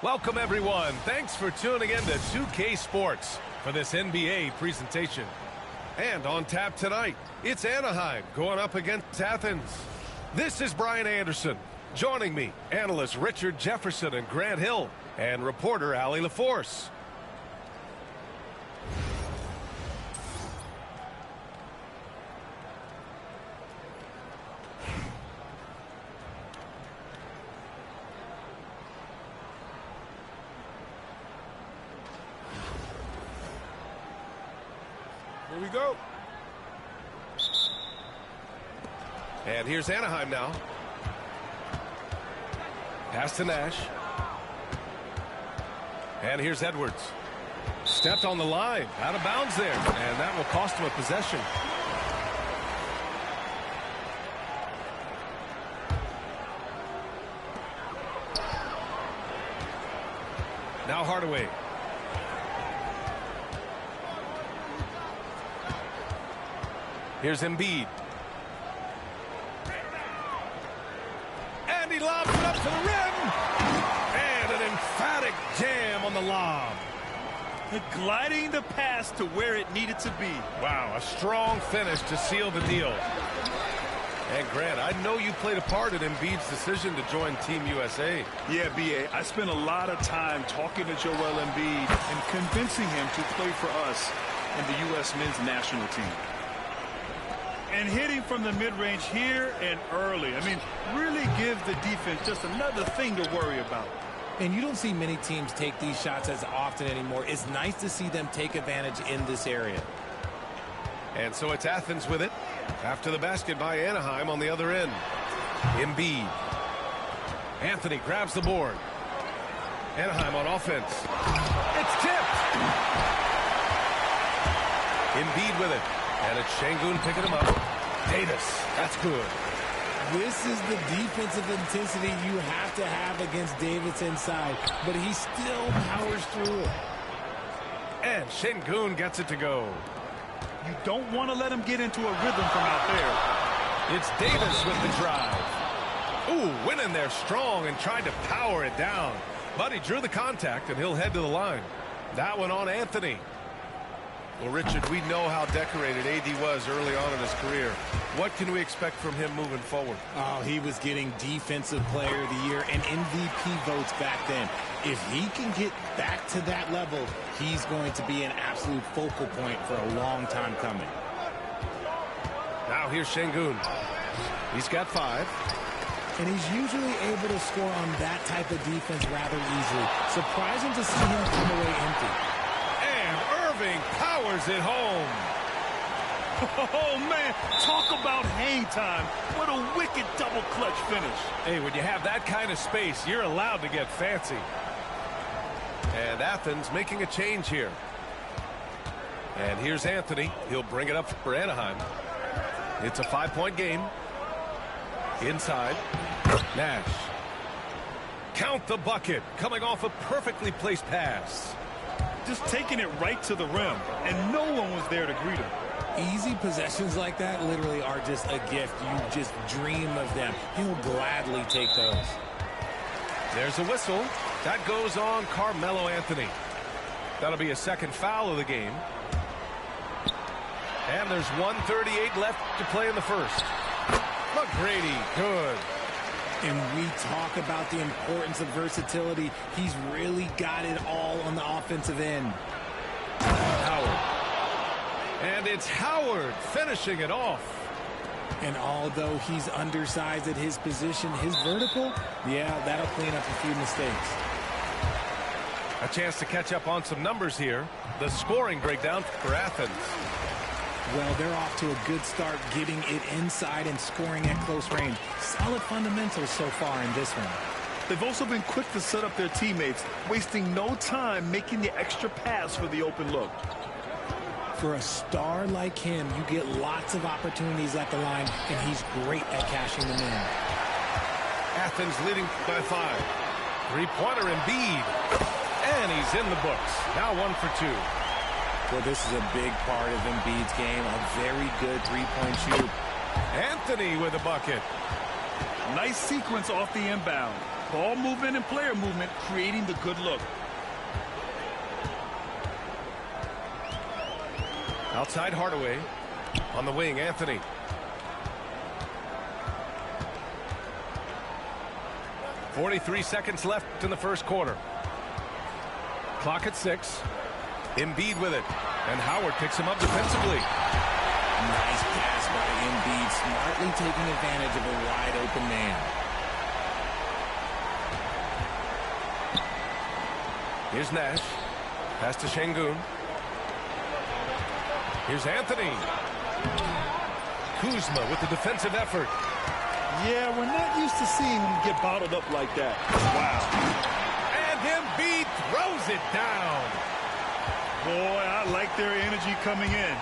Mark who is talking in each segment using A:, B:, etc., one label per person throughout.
A: Welcome, everyone. Thanks for tuning in to 2K Sports for this NBA presentation. And on tap tonight, it's Anaheim going up against Athens. This is Brian Anderson. Joining me, analysts Richard Jefferson and Grant Hill, and reporter Allie LaForce.
B: Here we go.
A: And here's Anaheim now. Pass to Nash. And here's Edwards. Stepped on the line. Out of bounds there. And that will cost him a possession. Now Hardaway. Here's Embiid. And he lobs it up to the rim. And an emphatic jam on the lob.
B: Gliding the pass to where it needed to be.
A: Wow, a strong finish to seal the deal. And Grant, I know you played a part in Embiid's decision to join Team USA.
B: Yeah, B.A., I spent a lot of time talking to Joel Embiid and convincing him to play for us in the U.S. men's national team. And hitting from the mid-range here and early. I mean, really give the defense just another thing to worry about.
C: And you don't see many teams take these shots as often anymore. It's nice to see them take advantage in this area.
A: And so it's Athens with it. After the basket by Anaheim on the other end. Embiid. Anthony grabs the board. Anaheim on offense. It's tipped. Embiid with it. And it's Şengün picking him up. Davis. That's good.
C: This is the defensive intensity you have to have against Davis inside. But he still powers through it.
A: And Şengün gets it to go.
B: You don't want to let him get into a rhythm from out there.
A: It's Davis with the drive. Ooh, went in there strong and tried to power it down. But he drew the contact, and he'll head to the line. That one on Anthony. Well, Richard, we know how decorated AD was early on in his career. What can we expect from him moving forward?
C: Oh, he was getting Defensive Player of the Year and MVP votes back then. If he can get back to that level, he's going to be an absolute focal point for a long time coming.
A: Now here's Şengün. He's got 5.
C: And he's usually able to score on that type of defense rather easily. Surprising to see him come away empty.
A: Powers it home.
B: Oh, man, talk about hang time. What a wicked double clutch finish.
A: Hey, when you have that kind of space, you're allowed to get fancy. And Athens making a change here. And here's Anthony. He'll bring it up for Anaheim. It's a 5-point game. Inside. Nash. Count the bucket. Coming off a perfectly placed pass.
B: Just taking it right to the rim, and no one was there to greet him.
C: Easy possessions like that literally are just a gift. You just dream of them. He'll gladly take those.
A: There's a whistle. That goes on Carmelo Anthony. That'll be a second foul of the game. And there's 1:38 left to play in the first. McGrady, good.
C: And we talk about the importance of versatility. He's really got it all on the offensive end.
A: Howard. And it's Howard finishing it off.
C: And although he's undersized at his position, his vertical, yeah, that'll clean up a few mistakes.
A: A chance to catch up on some numbers here. The scoring breakdown for Athens.
C: Well, they're off to a good start getting it inside and scoring at close range. Solid fundamentals so far in this one.
B: They've also been quick to set up their teammates, wasting no time making the extra pass for the open look.
C: For a star like him, you get lots of opportunities at the line, and he's great at cashing them in.
A: Athens leading by 5. Three-pointer Embiid. And he's in the books. Now 1 for 2.
C: Well, this is a big part of Embiid's game. A very good three-point shoot.
A: Anthony with a bucket.
B: Nice sequence off the inbound. Ball movement and player movement creating the good look.
A: Outside Hardaway. On the wing, Anthony. .43 seconds left in the first quarter. Clock at 6. Embiid with it. And Howard picks him up defensively.
C: Nice pass by Embiid, smartly taking advantage of a wide open man.
A: Here's Nash. Pass to Şengün. Here's Anthony. Kuzma with the defensive effort.
B: Yeah, we're not used to seeing him get bottled up like that. Wow.
A: And Embiid throws it down.
B: Boy, I like their energy coming in.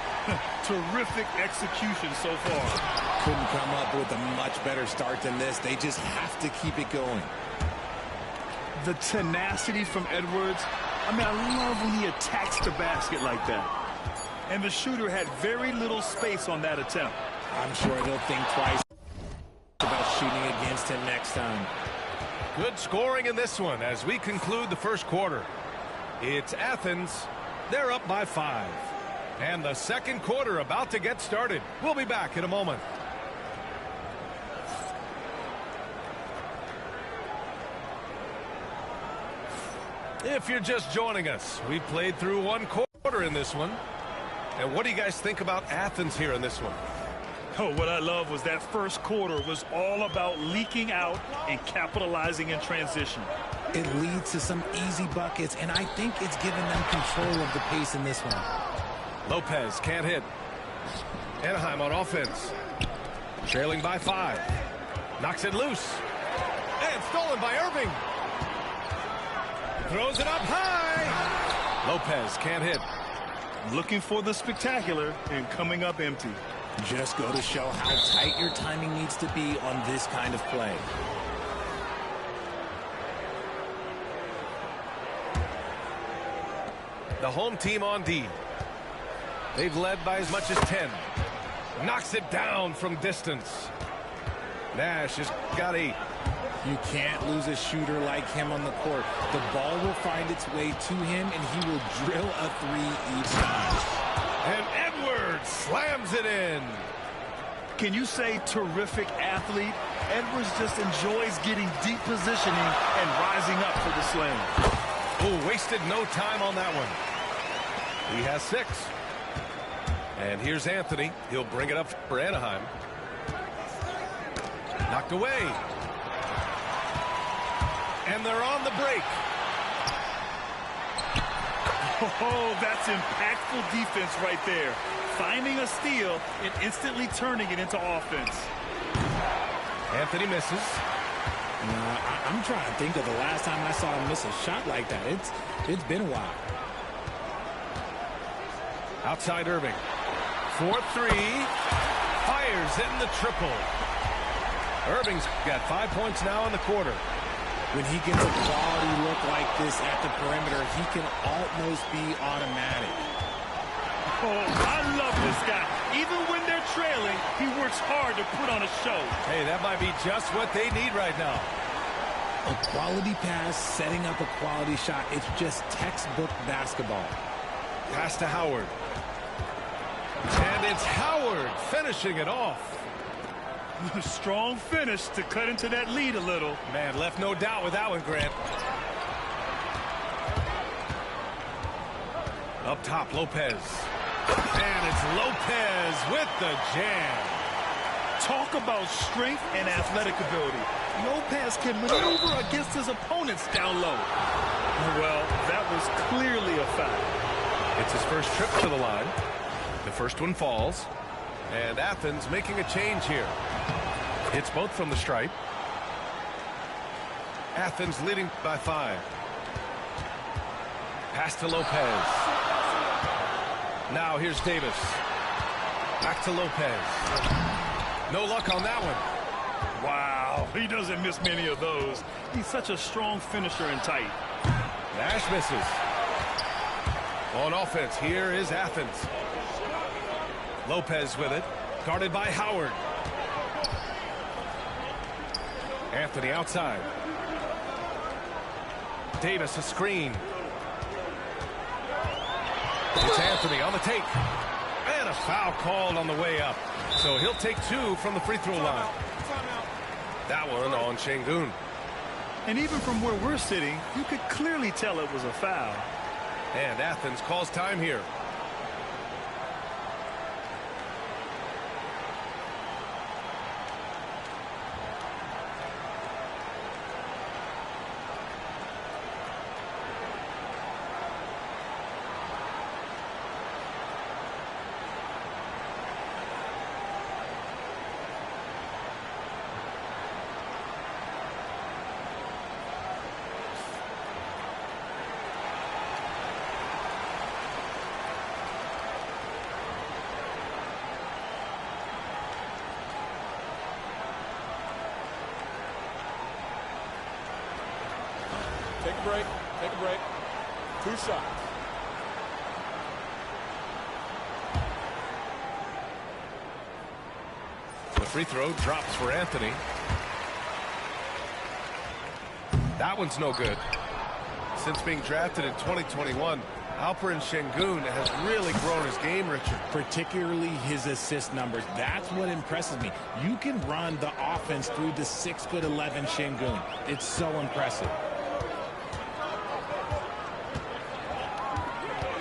B: Terrific execution so far.
C: Couldn't come up with a much better start than this. They just have to keep it going.
B: The tenacity from Edwards. I mean, I love when he attacks the basket like that. And the shooter had very little space on that attempt.
C: I'm sure they'll think twice about shooting against him next time.
A: Good scoring in this one as we conclude the first quarter. It's Athens. They're up by 5. And the second quarter about to get started. We'll be back in a moment. If you're just joining us, we played through one quarter in this one. And what do you guys think about Athens here in this one?
B: Oh, what I love was that first quarter was all about leaking out and capitalizing in transition.
C: It leads to some easy buckets, and I think it's given them control of the pace in this one.
A: Lopez can't hit. Anaheim on offense. Trailing by 5. Knocks it loose. And stolen by Irving. Throws it up high. Lopez can't hit.
B: Looking for the spectacular and coming up empty.
C: Just go to show how tight your timing needs to be on this kind of play.
A: The home team on D. They've led by as much as 10. Knocks it down from distance. Nash has got 8.
C: You can't lose a shooter like him on the court. The ball will find its way to him, and he will drill a 3 each time.
A: And Edwards slams it in.
B: Can you say terrific athlete? Edwards just enjoys getting deep positioning and rising up for the slam.
A: Oh, wasted no time on that one. He has 6. And here's Anthony. He'll bring it up for Anaheim. Knocked away. And they're on the break.
B: Oh, that's impactful defense right there. Finding a steal and instantly turning it into offense.
A: Anthony misses.
C: I'm trying to think of the last time I saw him miss a shot like that. It's been a while.
A: Outside Irving. 4-3. Fires in the triple. Irving's got 5 points now in the quarter.
C: When he gets a quality look like this at the perimeter, he can almost be automatic.
B: Oh, I love this guy. Even when they're trailing, he works hard to put on a show.
A: Hey, that might be just what they need right now.
C: A quality pass, setting up a quality shot. It's just textbook basketball.
A: Pass to Howard. And it's Howard finishing it off.
B: Strong finish to cut into that lead a little.
A: Man, left no doubt with that one, Grant. Up top, Lopez. And it's Lopez with the jam.
B: Talk about strength and athletic ability. Lopez can maneuver against his opponents down low. Well, that was clearly a foul.
A: It's his first trip to the line. The first one falls. And Athens making a change here. It's both from the stripe. Athens leading by 5. Pass to Lopez. Now here's Davis. Back to Lopez. No luck on that one.
B: Wow, he doesn't miss many of those. He's such a strong finisher and tight.
A: Nash misses. On offense, here is Athens. Lopez with it. Guarded by Howard. Anthony outside. Davis a screen. It's Anthony on the take. And a foul called on the way up. So he'll take 2 from the free throw line. That one on Şengün.
B: And even from where we're sitting, you could clearly tell it was a foul.
A: And Athens calls time here.
D: Take a break. Take a break. 2 shots.
A: The free throw drops for Anthony. That one's no good. Since being drafted in 2021, Alperen Şengün has really grown his game, Richard.
C: Particularly his assist numbers. That's what impresses me. You can run the offense through the 6'11" Şengün. It's so impressive.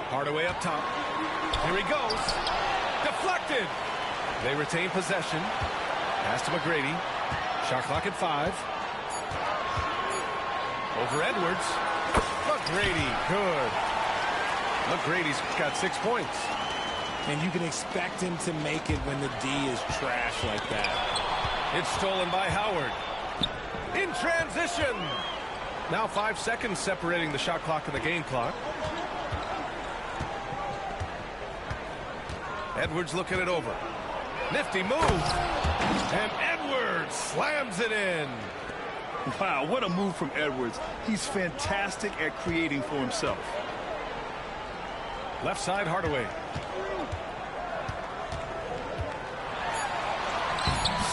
A: Hardaway up top. Here he goes. Deflected. They retain possession. Pass to McGrady. Shot clock at 5. Over Edwards. McGrady, good. McGrady's got 6 points.
C: And you can expect him to make it when the D is trash like that.
A: It's stolen by Howard. In transition. Now 5 seconds separating the shot clock and the game clock. Edwards looking it over. Nifty move. And Edwards slams it in.
B: Wow, what a move from Edwards. He's fantastic at creating for himself.
A: Left side, Hardaway.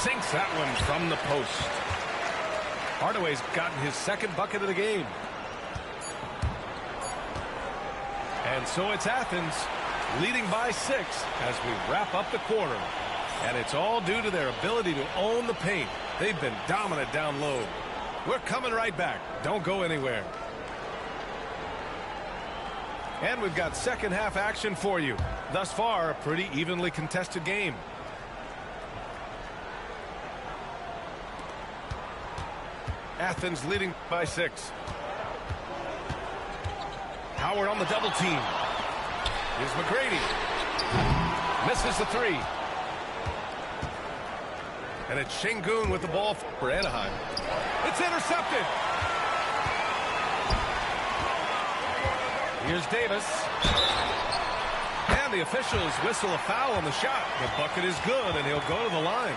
A: Sinks that one from the post. Hardaway's gotten his 2nd bucket of the game. And so it's Athens leading by 6 as we wrap up the quarter. And it's all due to their ability to own the paint. They've been dominant down low. We're coming right back. Don't go anywhere. And we've got second half action for you. Thus far, a pretty evenly contested game. Athens leading by 6. Howard on the double team. Here's McGrady. Misses the 3. And it's Şengün with the ball for Anaheim. It's intercepted. Here's Davis. And the officials whistle a foul on the shot. The bucket is good, and he'll go to the line.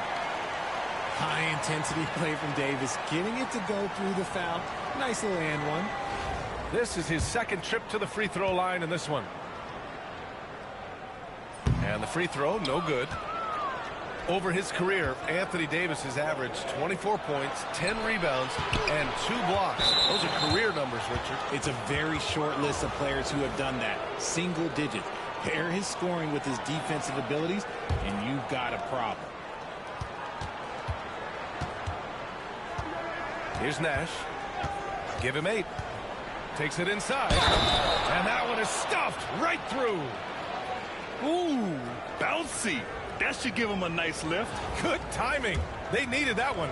C: High intensity play from Davis, getting it to go through the foul. Nice little and one.
A: This is his 2nd trip to the free throw line in this one. And the free throw, no good. Over his career, Anthony Davis has averaged 24 points, 10 rebounds, and 2 blocks. Those are career numbers, Richard.
C: It's a very short list of players who have done that. Single digits. Pair his scoring with his defensive abilities, and you've got a problem.
A: Here's Nash. Give him 8. Takes it inside. And that one is stuffed right through.
B: Ooh, bouncy. That should give him a nice lift.
A: Good timing. They needed that one.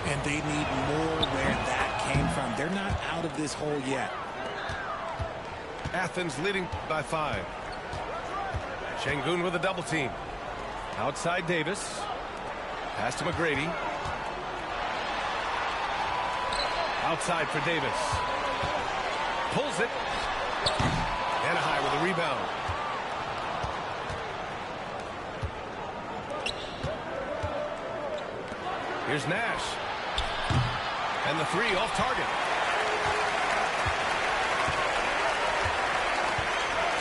C: And they need more where that came from. They're not out of this hole yet.
A: Athens leading by 5. Şengün with a double team. Outside Davis. Pass to McGrady. Outside for Davis. Pulls it. Anaheim with a rebound. Here's Nash. And the 3 off target.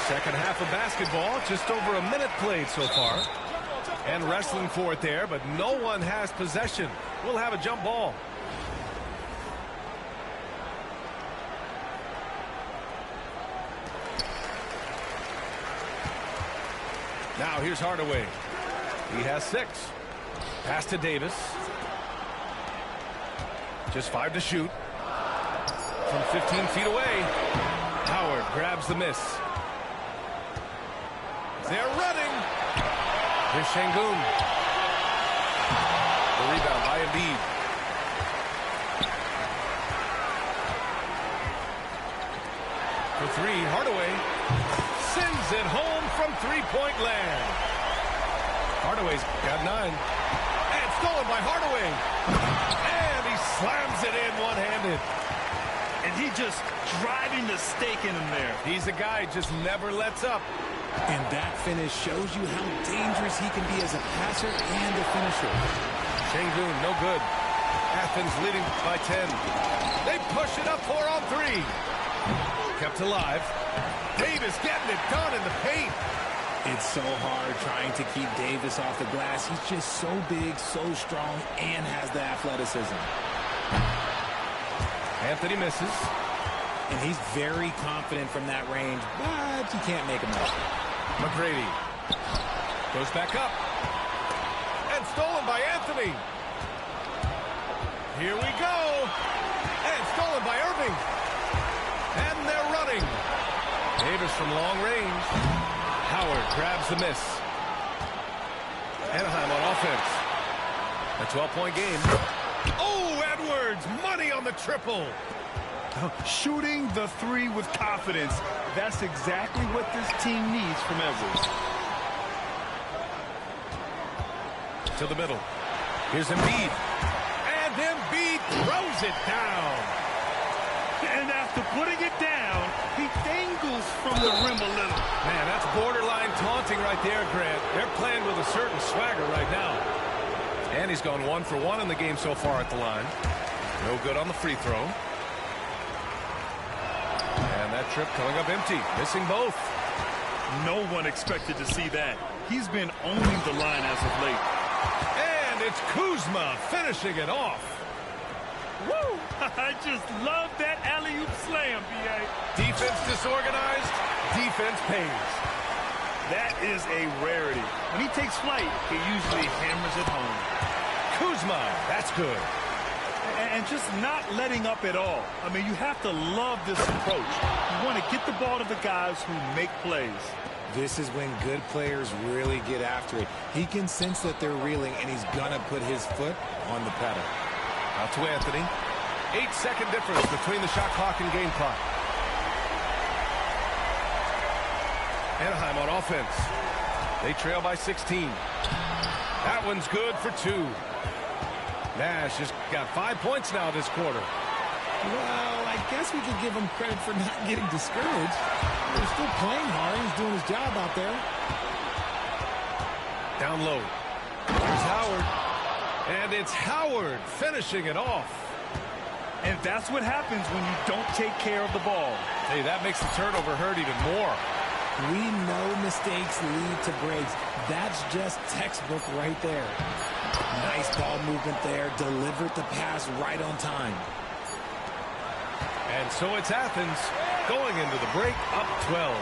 A: Second half of basketball, just over a minute played so far. And wrestling for it there, but no one has possession. We'll have a jump ball. Now here's Hardaway. He has 6. Pass to Davis. Just 5 to shoot. From 15 feet away. Howard grabs the miss. They're running. Here's Şengün. The rebound by Embiid. For 3, Hardaway sends it home from three-point land. Hardaway's got 9. And stolen by Hardaway. And he slams it in one-handed.
B: And he just driving the stake in him there.
A: He's a guy who just never lets up.
C: And that finish shows you how dangerous he can be as a passer and a finisher.
A: Şengün, no good. Athens leading by 10. They push it up 4 on 3. Kept alive. Davis getting it done in the paint.
C: It's so hard trying to keep Davis off the glass. He's just so big, so strong, and has the athleticism.
A: Anthony misses.
C: And he's very confident from that range, but you can't make him out.
A: McGrady goes back up. And stolen by Anthony. Here we go. And stolen by Irving. And they're running. Davis from long range. Howard grabs the miss. Anaheim on offense. A 12-point game. Oh, Edwards, money on the triple.
B: Shooting the 3 with confidence. That's exactly what this team needs from Edwards.
A: To the middle. Here's Embiid. And Embiid throws it down.
B: And after putting it down, he dangles from the rim a little.
A: Man, that's borderline taunting right there, Grant. They're playing with a certain swagger right now. And he's gone 1 for 1 in the game so far at the line. No good on the free throw. And that trip coming up empty, missing both.
B: No one expected to see that. He's been owning the line as of late.
A: And it's Kuzma finishing it off.
B: Woo! I just love that alley-oop slam, B.A.
A: Defense disorganized, defense pays.
B: That is a rarity. When he takes flight, he usually hammers it home.
A: Kuzma, that's good.
B: And just not letting up at all. I mean, you have to love this approach. You want to get the ball to the guys who make plays.
C: This is when good players really get after it. He can sense that they're reeling, and he's going to put his foot on the pedal.
A: Out to Anthony. 8-second difference between the shot clock and game clock. Anaheim on offense. They trail by 16. That one's good for 2. Nash has got 5 points now this quarter.
C: Well, I guess we could give him credit for not getting discouraged. He's still playing hard. He's doing his job out there.
A: Down low. Here's Howard. And it's Howard finishing it off.
B: And that's what happens when you don't take care of the ball.
A: Hey, that makes the turnover hurt even more.
C: We know mistakes lead to breaks. That's just textbook right there. Nice ball movement there. Delivered the pass right on time.
A: And so it's Athens going into the break up 12.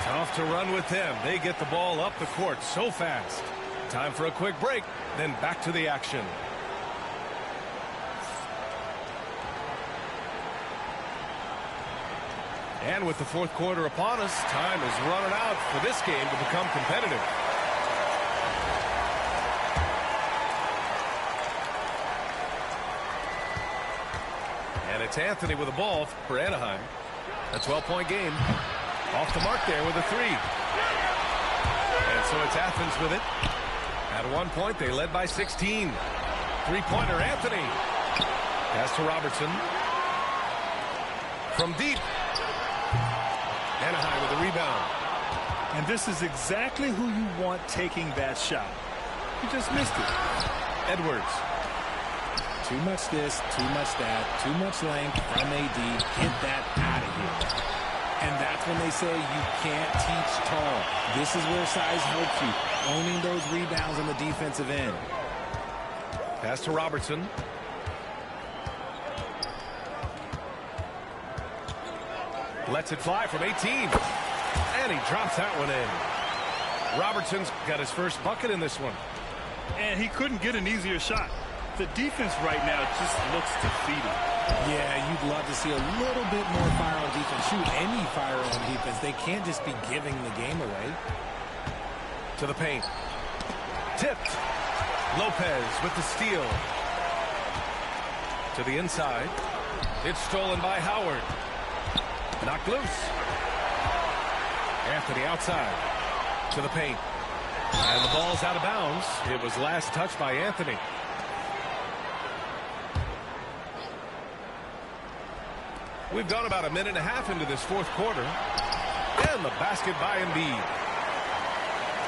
A: Tough to run with them. They get the ball up the court so fast. Time for a quick break, then back to the action. And with the fourth quarter upon us, time is running out for this game to become competitive. And it's Anthony with the ball for Anaheim. A 12-point game. Off the mark there with a 3. And so it's Athens with it. At one point, they led by 16. Three-pointer, Anthony. Pass to Robertson. From deep. Anaheim with the rebound.
B: And this is exactly who you want taking that shot. He just missed it.
A: Edwards.
C: Too much this, too much that, too much length from AD. Get that out of here. And that's when they say you can't teach tall. This is where size helps you. Owning those rebounds on the defensive end.
A: Pass to Robertson. Lets it fly from 18. And he drops that one in. Robertson's got his first bucket in this one.
B: And he couldn't get an easier shot. The defense right now just looks defeated.
C: Yeah, you'd love to see a little bit more fire on defense. Shoot, any fire on defense. They can't just be giving the game away.
A: To the paint. Tipped. Lopez with the steal. To the inside. It's stolen by Howard. Knocked loose. Anthony outside. To the paint. And the ball's out of bounds. It was last touched by Anthony. We've gone about a minute and a half into this fourth quarter. And the basket by Embiid.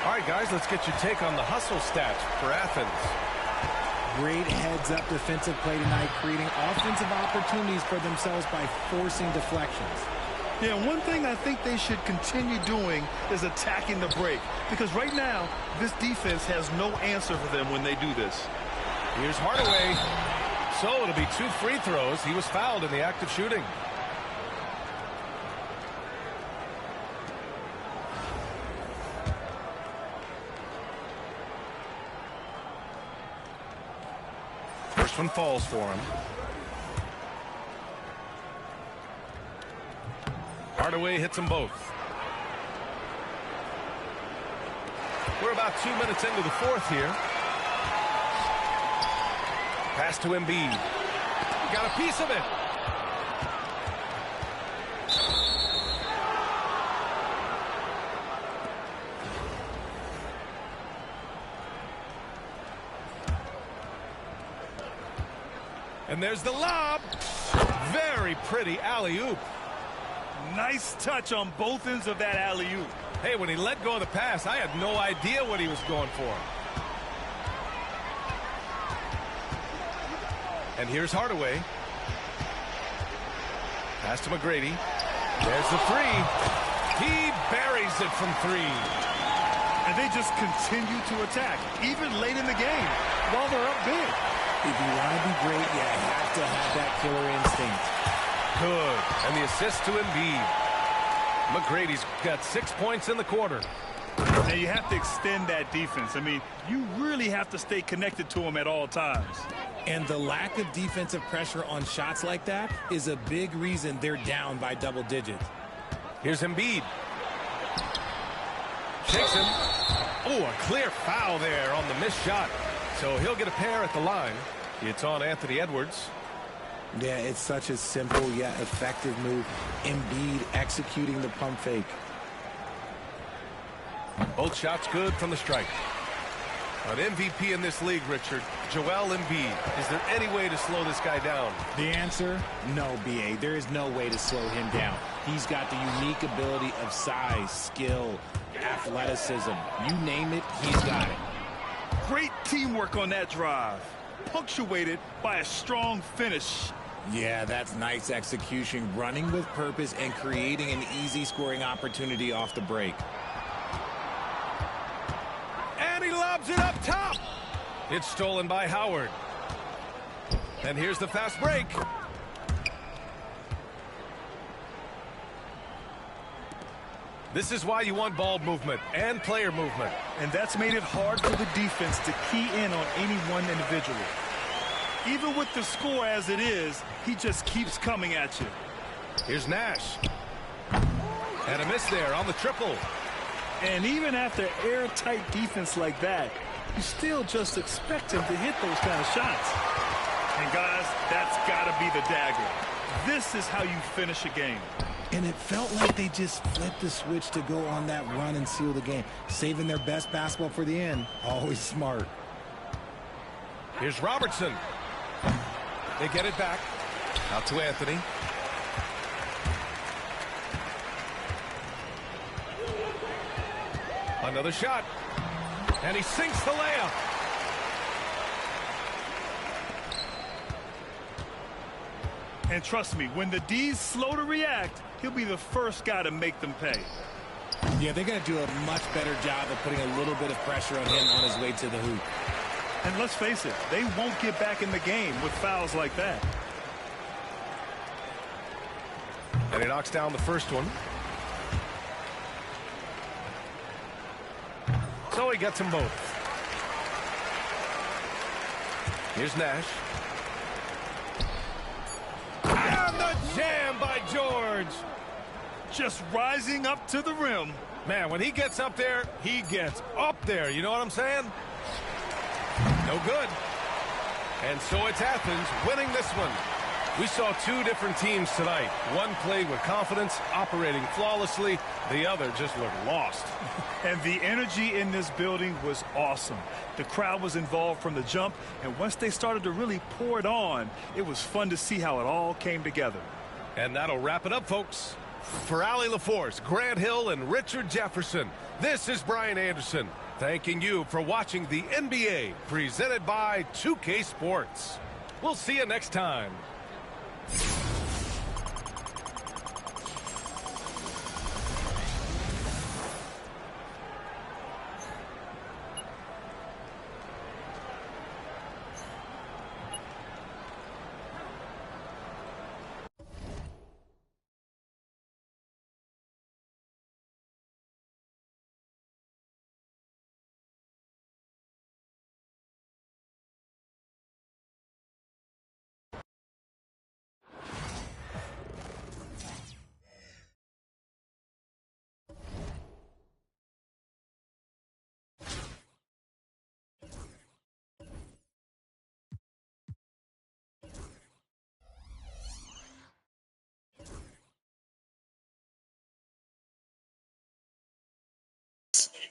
A: All right, guys, let's get your take on the hustle stats for Athens.
C: Great heads-up defensive play tonight, creating offensive opportunities for themselves by forcing deflections.
B: Yeah, one thing I think they should continue doing is attacking the break. Because right now, this defense has no answer for them when they do this.
A: Here's Hardaway. So it'll be 2 free throws. He was fouled in the act of shooting. First one falls for him. Hardaway hits them both. We're about 2 minutes into the fourth here. Pass to Embiid. Got a piece of it. And there's the lob. Very pretty alley-oop.
B: Nice touch on both ends of that alley-oop.
A: Hey, when he let go of the pass, I had no idea what he was going for. And here's Hardaway. Pass to McGrady. There's the three. He buries it from 3.
B: And they just continue to attack, even late in the game, while they're up big.
C: If you want to be great, you have to have that killer instinct.
A: Good. And the assist to Embiid. McGrady's got 6 points in the quarter.
B: Now you have to extend that defense. I mean, you really have to stay connected to him at all times.
C: And the lack of defensive pressure on shots like that is a big reason they're down by double digits.
A: Here's Embiid. Shakes him. Oh, a clear foul there on the missed shot. So he'll get a pair at the line. It's on Anthony Edwards.
C: Yeah, it's such a simple yet effective move. Embiid executing the pump fake.
A: Both shots good from the strike. An MVP in this league, Richard, Joel Embiid. Is there any way to slow this guy down?
C: The answer, no, B.A. There is no way to slow him down. He's got the unique ability of size, skill, athleticism. You name it, he's got it.
B: Great teamwork on that drive, punctuated by a strong finish.
C: Yeah, that's nice execution, running with purpose and creating an easy scoring opportunity off the break.
A: And he lobs it up top. It's stolen by Howard. And here's the fast break. This is why you want ball movement and player movement.
B: And that's made it hard for the defense to key in on any one individual. Even with the score as it is, he just keeps coming at you.
A: Here's Nash. And a miss there on the triple.
B: And even after airtight defense like that, you still just expect him to hit those kind of shots. And guys, that's got to be the dagger. This is how you finish a game.
C: And it felt like they just flipped the switch to go on that run and seal the game. Saving their best basketball for the end. Always smart.
A: Here's Robertson. They get it back. Out to Anthony. Another shot. And he sinks the layup.
B: And trust me, when the D's slow to react, he'll be the first guy to make them pay.
C: Yeah, they're going to do a much better job of putting a little bit of pressure on him on his way to the hoop.
B: And let's face it, they won't get back in the game with fouls like that.
A: And he knocks down the first one. So he gets them both. Here's Nash. And the jam by George.
B: Just rising up to the rim.
A: Man, when he gets up there, he gets up there. You know what I'm saying? No good. And so it's Athens winning this one. We saw two different teams tonight. One played with confidence, operating flawlessly. The other just looked lost.
B: And the energy in this building was awesome. The crowd was involved from the jump, and once they started to really pour it on, it was fun to see how it all came together.
A: And that'll wrap it up, folks. For Allie LaForce, Grant Hill, and Richard Jefferson, this is Brian Anderson, thanking you for watching the NBA presented by 2K Sports. We'll see you next time.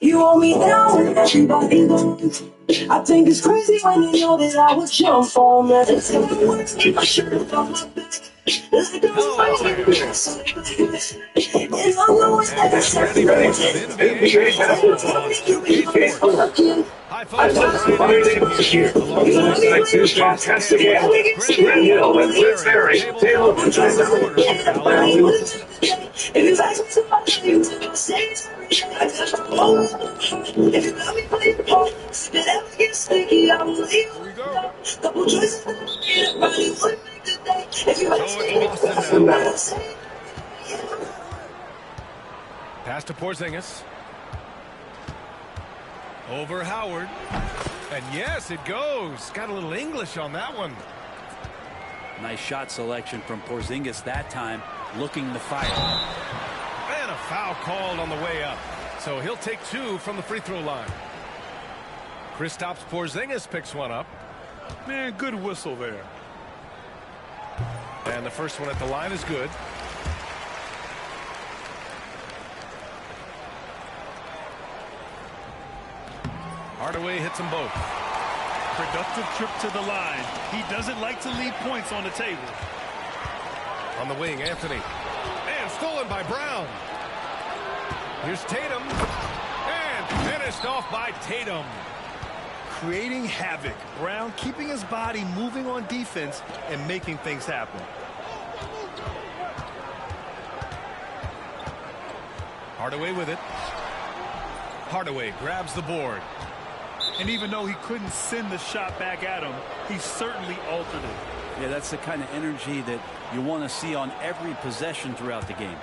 E: You hold me down when everybody goes. I think it's crazy when you know that I would jump on that. It's how I want to keep my shirt up on my back. Like I'm fighting. And I know it's never
A: Ready
F: I've done some funny things here. Like this fantastic animal, Grant Hill, and Liz Berry, Taylor, and
E: if you ask me to fight you, I'll say it's if you got me playing the ball, if it ever gets sticky, I will leave. Couple choices that probably would make the day. If you ask me to say
A: pass to Porzingis. Over Howard. And yes, it goes. Got a little English on that one.
G: Nice shot selection from Porzingis that time, looking to fire.
A: And a foul called on the way up. So he'll take two from the free throw line. Kristaps Porzingis picks one up.
B: Man, good whistle there.
A: And the first one at the line is good. Hardaway hits them both.
B: Productive trip to the line. He doesn't like to leave points on the table.
A: On the wing, Anthony. And stolen by Brown. Here's Tatum. And finished off by Tatum.
B: Creating havoc. Brown keeping his body moving on defense and making things happen.
A: Hardaway with it. Hardaway grabs the board.
B: And even though he couldn't send the shot back at him, he certainly altered it.
G: Yeah, that's the kind of energy that you want to see on every possession throughout the game.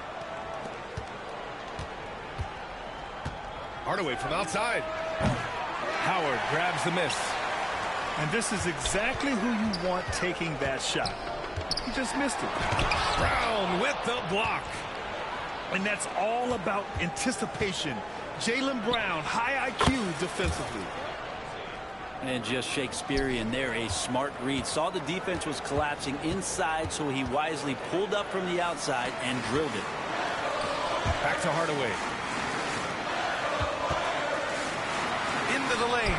A: Hardaway from outside. Howard grabs the miss.
B: And this is exactly who you want taking that shot. He just missed it.
A: Brown with the block.
B: And that's all about anticipation. Jaylen Brown, high IQ defensively.
G: And just Shakespearean there, a smart read. Saw the defense was collapsing inside, so he wisely pulled up from the outside and drilled it.
A: Back to Hardaway. Into the lane.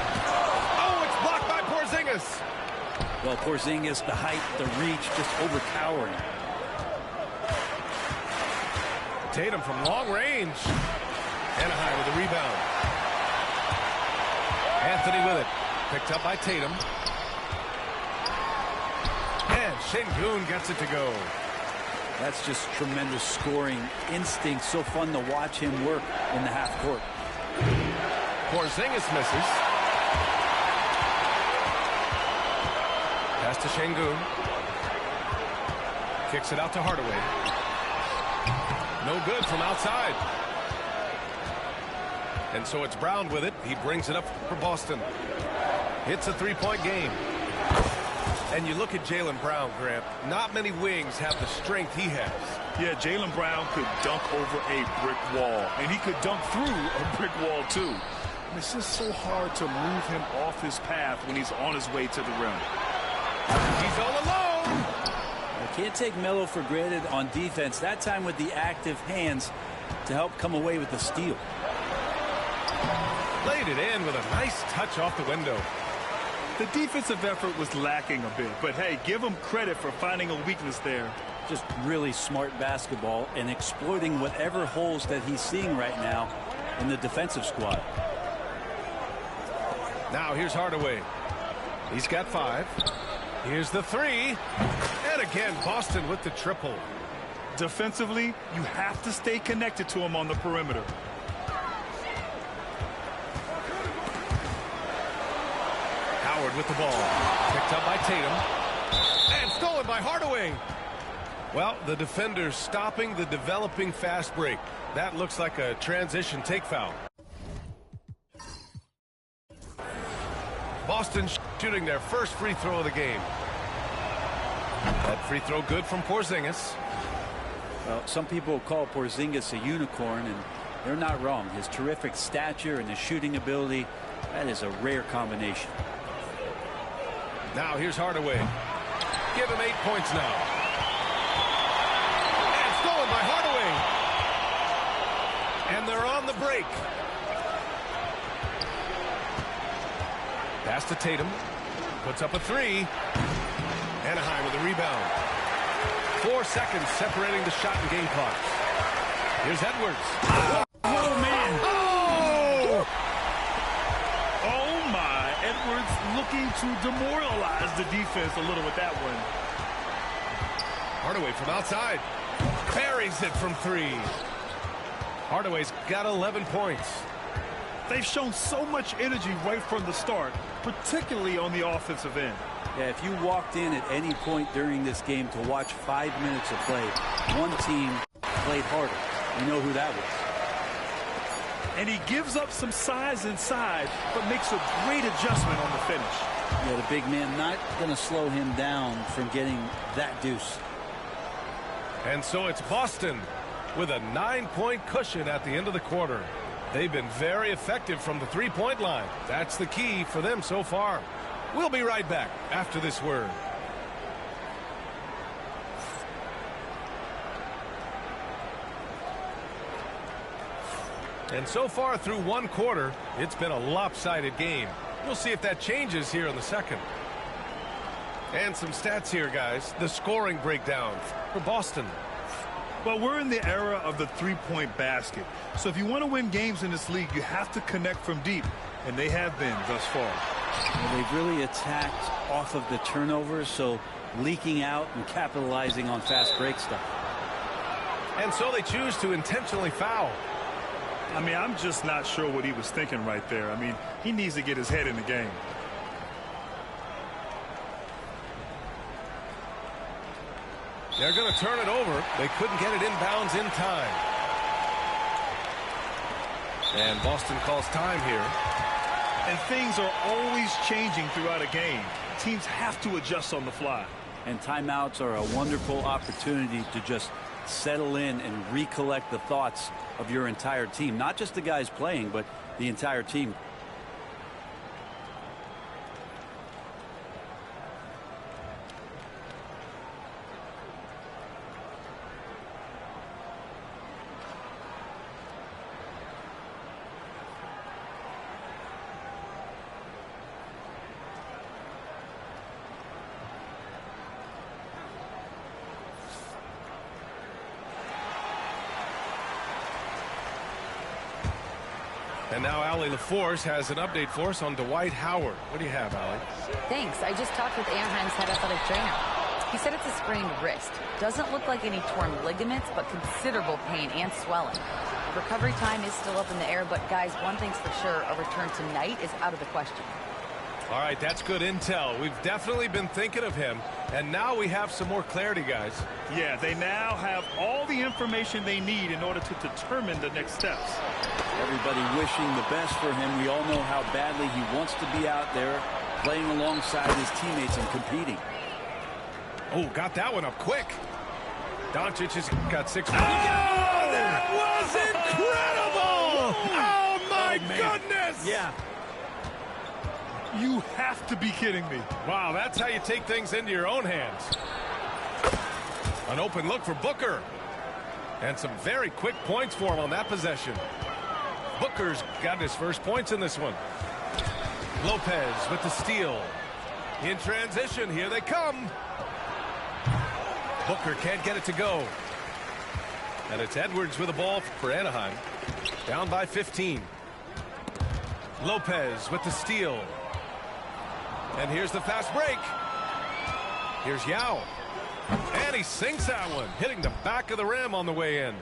A: Oh, it's blocked by Porzingis.
G: Well, Porzingis, the height, the reach, just overpowering.
A: Tatum from long range. Anaheim with the rebound. Anthony with it. Picked up by Tatum. And Şengün gets it to go.
G: That's just tremendous scoring instinct. So fun to watch him work in the half court.
A: Porzingis misses. Pass to Şengün. Kicks it out to Hardaway. No good from outside. And so it's Brown with it. He brings it up for Boston. It's a three-point game. And you look at Jaylen Brown, Grant. Not many wings have the strength he has.
B: Yeah, Jaylen Brown could dunk over a brick wall. And he could dunk through a brick wall, too. And it's just so hard to move him off his path when he's on his way to the rim.
A: He's all alone.
G: I can't take Melo for granted on defense. That time with the active hands to help come away with the steal.
A: Laid it in with a nice touch off the window.
B: The defensive effort was lacking a bit, but hey, give him credit for finding a weakness there.
G: Just really smart basketball and exploiting whatever holes that he's seeing right now in the defensive squad.
A: Now here's Hardaway. He's got 5. Here's the 3. And again, Boston with the triple.
B: Defensively, you have to stay connected to him on the perimeter.
A: Howard with the ball. Picked up by Tatum. And stolen by Hardaway. Well, the defender's stopping the developing fast break. That looks like a transition take foul. Boston shooting their first free throw of the game. That free throw good from Porzingis.
G: Well, some people call Porzingis a unicorn, and they're not wrong. His terrific stature and his shooting ability, that is a rare combination.
A: Now here's Hardaway. Give him 8 points now. And stolen by Hardaway. And they're on the break. Pass to Tatum. Puts up a 3. Anaheim with the rebound. 4 seconds separating the shot and game clock. Here's Edwards.
B: Oh, man.
A: Oh!
B: Oh, my. Edwards looking to demoralize the defense a little with that one.
A: Hardaway from outside. Buries it from 3. Hardaway's got 11 points.
B: They've shown so much energy right from the start, particularly on the offensive end.
G: Yeah, if you walked in at any point during this game to watch 5 minutes of play, one team played harder. You know who that was.
B: And he gives up some size inside, but makes a great adjustment on the finish.
G: Yeah, the big man not going to slow him down from getting that deuce.
A: And so it's Boston with a 9-point cushion at the end of the quarter. They've been very effective from the three-point line. That's the key for them so far. We'll be right back after this word. And so far through one quarter, it's been a lopsided game. We'll see if that changes here in the second. And some stats here, guys. The scoring breakdown for Boston.
B: Well, we're in the era of the three-point basket. So if you want to win games in this league, you have to connect from deep. And they have been thus far.
G: Well, they've really attacked off of the turnovers, so leaking out and capitalizing on fast break stuff.
A: And so they choose to intentionally foul.
B: I mean, I'm just not sure what he was thinking right there. I mean, he needs to get his head in the game.
A: They're going to turn it over. They couldn't get it inbounds in time. And Boston calls time here.
B: And things are always changing throughout a game. Teams have to adjust on the fly.
G: And timeouts are a wonderful opportunity to just settle in and recollect the thoughts of your entire team. Not just the guys playing, but the entire team.
A: And now Allie LaForce has an update for us on Dwight Howard. What do you have, Allie?
H: Thanks. I just talked with Anaheim's head athletic trainer. He said it's a sprained wrist. Doesn't look like any torn ligaments, but considerable pain and swelling. Recovery time is still up in the air, but guys, one thing's for sure, a return tonight is out of the question.
A: All right, that's good intel. We've definitely been thinking of him, and now we have some more clarity, guys.
B: Yeah, they now have all the information they need in order to determine the next steps.
G: Everybody wishing the best for him. We all know how badly he wants to be out there playing alongside his teammates and competing.
A: Oh, got that one up quick. Doncic has got 6.
C: Oh, that was incredible! Oh, my goodness!
G: Yeah.
B: You have to be kidding me.
A: Wow, that's how you take things into your own hands. An open look for Booker. And some very quick points for him on that possession. Booker's got his first points in this one. Lopez with the steal. In transition, here they come. Booker can't get it to go. And it's Edwards with the ball for Anaheim. Down by 15. Lopez with the steal. And here's the fast break. Here's Yao. And he sinks that one, hitting the back of the rim on the way in.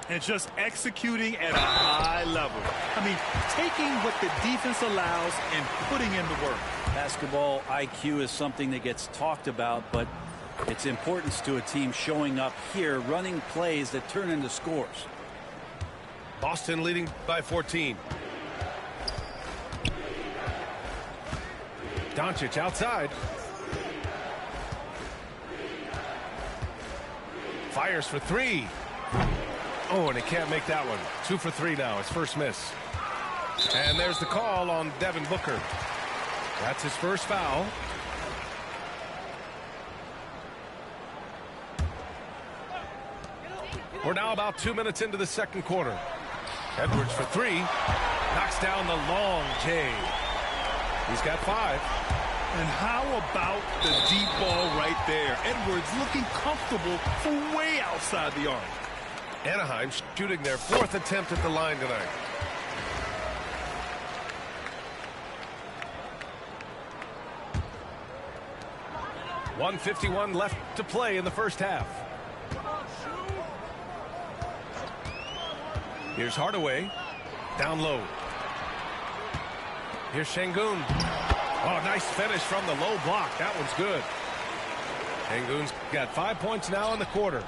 B: And just executing at a high level. I mean, taking what the defense allows and putting in the work.
G: Basketball IQ is something that gets talked about, but its importance to a team showing up here, running plays that turn into scores.
A: Boston leading by 14. Doncic outside. Fires for 3. Oh, and he can't make that one. 2 for 3 now, his first miss. And there's the call on Devin Booker. That's his first foul. We're now about 2 minutes into the second quarter. Edwards for 3. Knocks down the long J. He's got 5.
B: And how about the deep ball right there? Edwards looking comfortable for way outside the arc.
A: Anaheim shooting their 4th attempt at the line tonight. .151 left to play in the first half. Here's Hardaway. Down low. Here's Şengün. Oh, nice finish from the low block. That one's good. Şengün's got 5 points now in the quarter.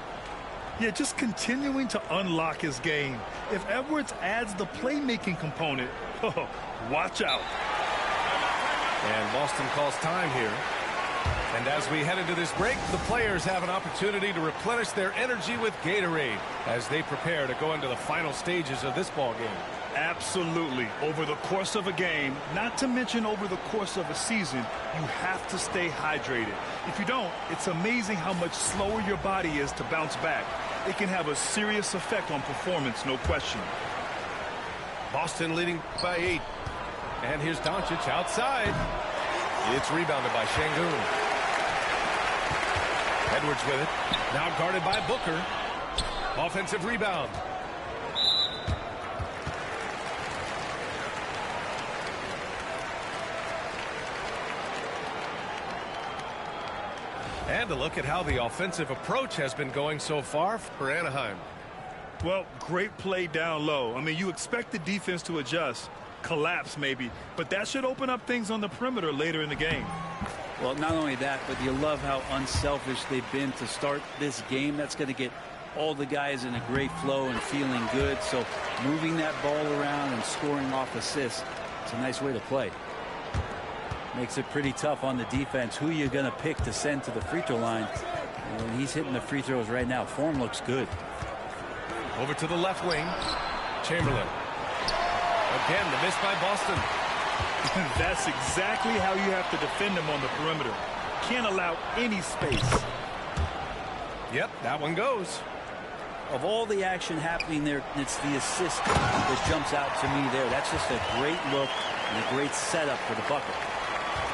B: Yeah, just continuing to unlock his game. If Edwards adds the playmaking component, oh, watch out.
A: And Boston calls time here. And as we head into this break, the players have an opportunity to replenish their energy with Gatorade as they prepare to go into the final stages of this ball game.
B: Absolutely. Over the course of a game, not to mention over the course of a season, you have to stay hydrated. If you don't, it's amazing how much slower your body is to bounce back. It can have a serious effect on performance, no question.
A: Boston leading by 8. And here's Doncic outside. It's rebounded by Şengün. Edwards with it. Now guarded by Booker. Offensive rebound. And a look at how the offensive approach has been going so far for Anaheim.
B: Well, great play down low. I mean, you expect the defense to adjust, collapse maybe, but that should open up things on the perimeter later in the game.
G: Well, not only that, but you love how unselfish they've been to start this game. That's going to get all the guys in a great flow and feeling good. So moving that ball around and scoring off assists, it's a nice way to play. Makes it pretty tough on the defense. Who you're going to pick to send to the free throw line. And he's hitting the free throws right now. Form looks good.
A: Over to the left wing. Chamberlain. Again, the miss by Boston.
B: That's exactly how you have to defend them on the perimeter. Can't allow any space.
A: Yep, that one goes.
G: Of all the action happening there, it's the assist that jumps out to me there. That's just a great look and a great setup for the bucket.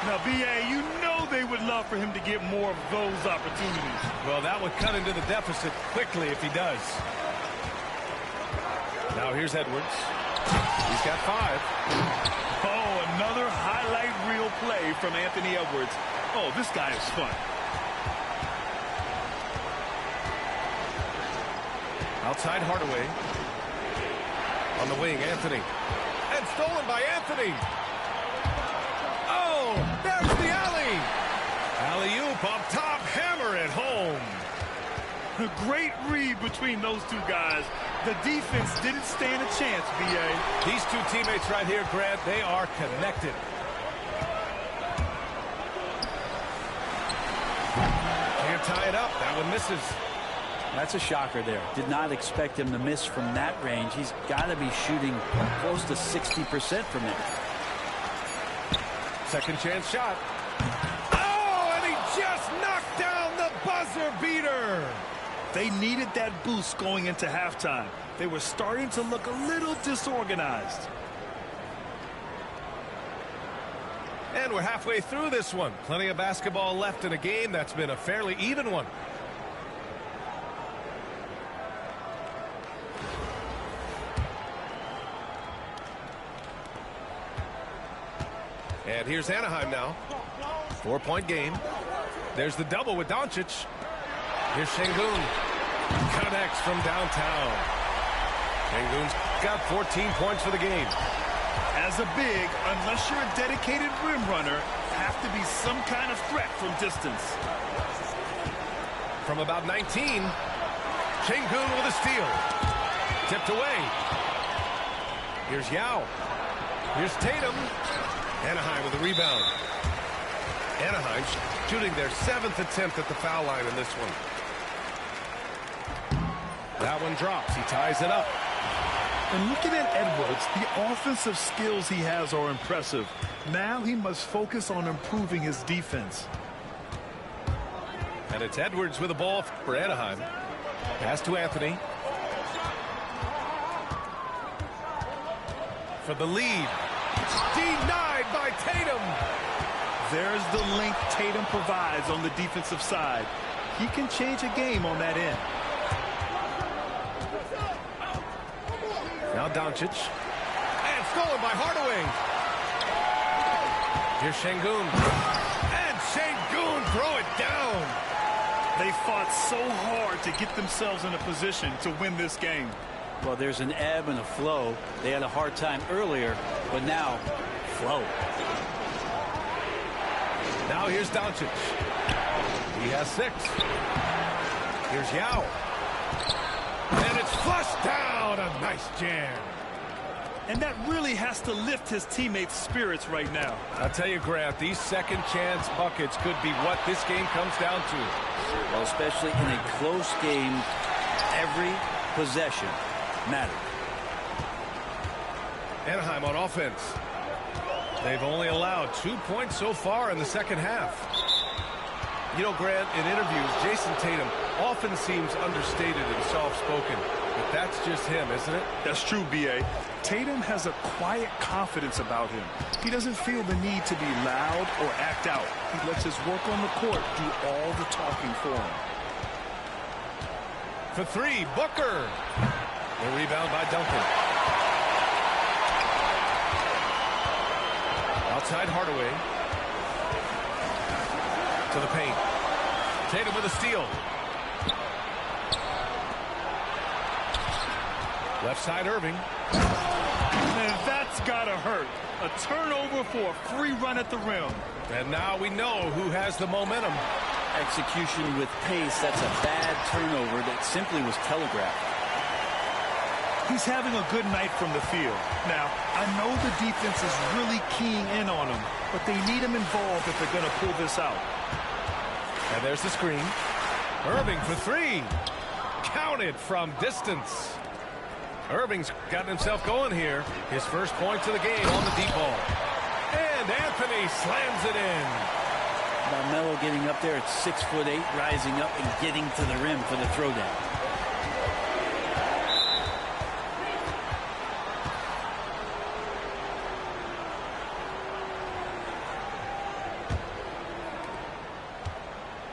B: Now, B.A., you know they would love for him to get more of those opportunities.
A: Well, that would cut into the deficit quickly if he does. Now here's Edwards. He's got 5.
B: Oh, another highlight reel play from Anthony Edwards. Oh, this guy is fun.
A: Outside Hardaway. On the wing, Anthony. And stolen by Anthony. Oh, three. Alley-oop up top, hammer it home.
B: A great read between those two guys. The defense didn't stand a chance, B.A.
A: These two teammates right here, Grant, they are connected. Can't tie it up. That one misses.
G: That's a shocker there. Did not expect him to miss from that range. He's got to be shooting close to 60% from it.
A: Second chance shot. Oh, and he just knocked down the buzzer beater.
B: They needed that boost going into halftime. They were starting to look a little disorganized.
A: And we're halfway through this one. Plenty of basketball left in a game that's been a fairly even one. And here's Anaheim now. 4-point game. There's the double with Doncic. Here's Şengün. Connects from downtown. Şengün's got 14 points for the game.
B: As a big, unless you're a dedicated rim runner, have to be some kind of threat from distance.
A: From about 19, Şengün with a steal. Tipped away. Here's Yao. Here's Tatum. Anaheim with a rebound. Anaheim shooting their 7th attempt at the foul line in this one. That one drops. He ties it up.
B: And looking at Edwards, the offensive skills he has are impressive. Now he must focus on improving his defense.
A: And it's Edwards with the ball for Anaheim. Pass to Anthony. For the lead. Denied by Tatum.
B: There's the length Tatum provides on the defensive side. He can change a game on that end.
A: Now Doncic. And stolen by Hardaway. Here's Şengün. And Şengün throw it down.
B: They fought so hard to get themselves in a position to win this game.
G: Well, there's an ebb and a flow. They had a hard time earlier, but now, flow.
A: Now here's Doncic. He has 6. Here's Yao. And it's flushed down. A nice jam.
B: And that really has to lift his teammates' spirits right now.
A: I'll tell you, Grant, these second chance buckets could be what this game comes down to.
G: Well, especially in a close game, every possession matters.
A: Anaheim on offense. They've only allowed 2 points so far in the second half. You know, Grant, in interviews, Jason Tatum often seems understated and soft-spoken. But that's just him, isn't it?
B: That's true, B.A. Tatum has a quiet confidence about him. He doesn't feel the need to be loud or act out. He lets his work on the court do all the talking for him.
A: For 3, Booker. The rebound by Duncan. Outside Hardaway. To the paint. Tatum with a steal. Left side Irving.
B: And that's gotta hurt. A turnover for a free run at the rim.
A: And now we know who has the momentum.
G: Execution with pace, that's a bad turnover that simply was telegraphed.
B: He's having a good night from the field. Now, I know the defense is really keying in on him, but they need him involved if they're going to pull this out.
A: And there's the screen. Irving for 3. Counted from distance. Irving's gotten himself going here. His first points of the game on the deep ball. And Anthony slams it in.
G: Melo getting up there at 6'8", rising up and getting to the rim for the throwdown.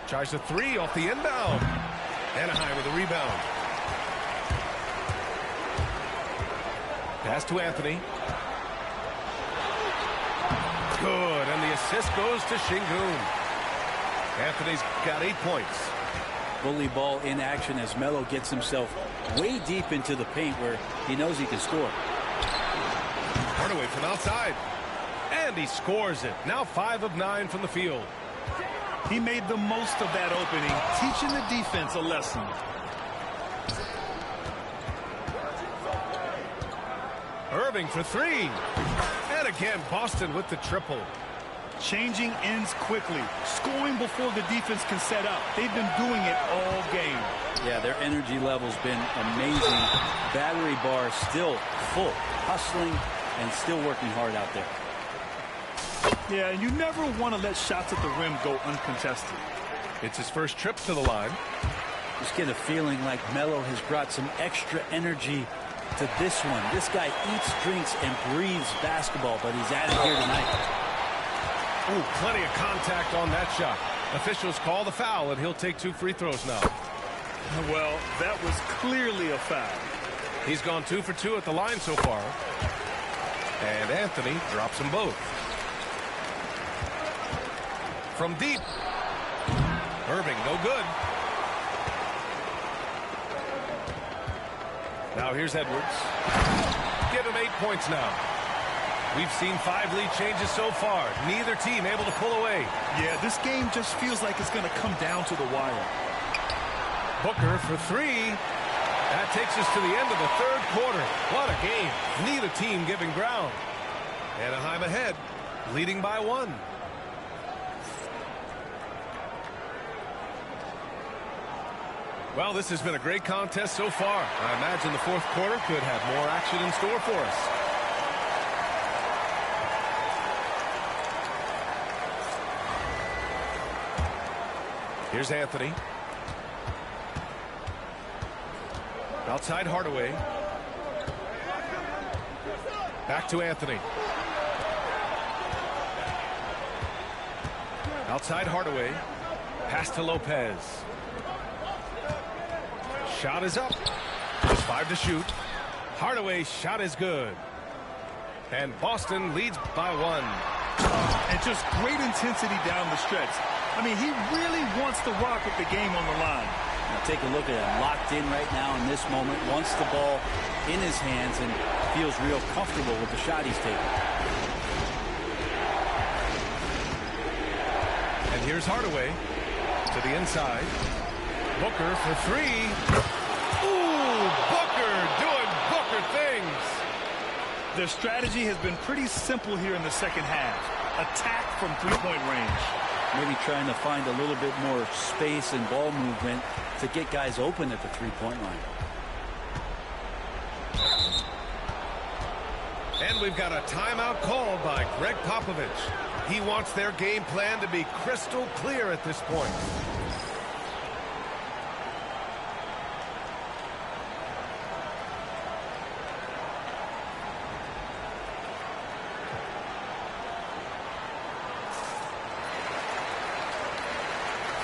A: Tries a 3 off the inbound. Anaheim with a rebound. Pass to Anthony. Good, and the assist goes to Şengün. Anthony's got 8 points.
G: Bully ball in action as Melo gets himself way deep into the paint where he knows he can score.
A: Hardaway from outside. And he scores it. Now 5 of 9 from the field.
B: He made the most of that opening, teaching the defense a lesson.
A: Irving for three. And again, Boston with the triple.
B: Changing ends quickly, scoring before the defense can set up. They've been doing it all game.
G: Yeah, their energy level's been amazing. Battery bar still full, hustling and still working hard out there.
B: Yeah, and you never want to let shots at the rim go uncontested.
A: It's his first trip to the line.
G: Just get a feeling like Melo has brought some extra energy to this one. This guy eats, drinks, and breathes basketball, but he's at it here tonight.
A: Ooh, plenty of contact on that shot. Officials call the foul, and he'll take 2 free throws now.
B: Well, that was clearly a foul.
A: He's gone 2 for 2 at the line so far. And Anthony drops them both. From deep. Irving, no good. Now here's Edwards. Give him 8 points now. We've seen 5 lead changes so far. Neither team able to pull away.
B: Yeah, this game just feels like it's going to come down to the wire.
A: Booker for 3. That takes us to the end of the third quarter. What a game. Neither team giving ground. Anaheim ahead, leading by 1. Well, this has been a great contest so far. I imagine the fourth quarter could have more action in store for us. Here's Anthony. Outside Hardaway. Back to Anthony. Outside Hardaway. Pass to Lopez. Shot is up. Just 5 to shoot. Hardaway's shot is good. And Boston leads by 1.
B: And just great intensity down the stretch. I mean, he really wants to rock with the game on the line.
G: Now take a look at him, locked in right now in this moment, wants the ball in his hands and feels real comfortable with the shot he's taking.
A: And here's Hardaway to the inside. Booker for 3. Ooh, Booker doing Booker things.
B: Their strategy has been pretty simple here in the second half. Attack from three-point range.
G: Maybe trying to find a little bit more space and ball movement to get guys open at the three-point line.
A: And we've got a timeout called by Greg Popovich. He wants their game plan to be crystal clear at this point.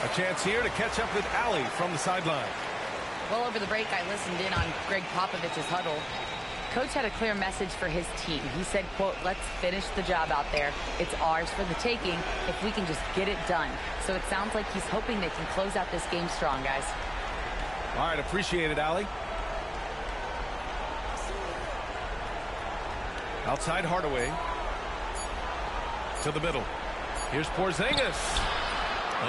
A: A chance here to catch up with Allie from the sideline.
H: Well, over the break, I listened in on Greg Popovich's huddle. Coach had a clear message for his team. He said, quote, let's finish the job out there. It's ours for the taking if we can just get it done. So it sounds like he's hoping they can close out this game strong, guys.
A: All right, appreciate it, Allie. Outside Hardaway. To the middle. Here's Porzingis.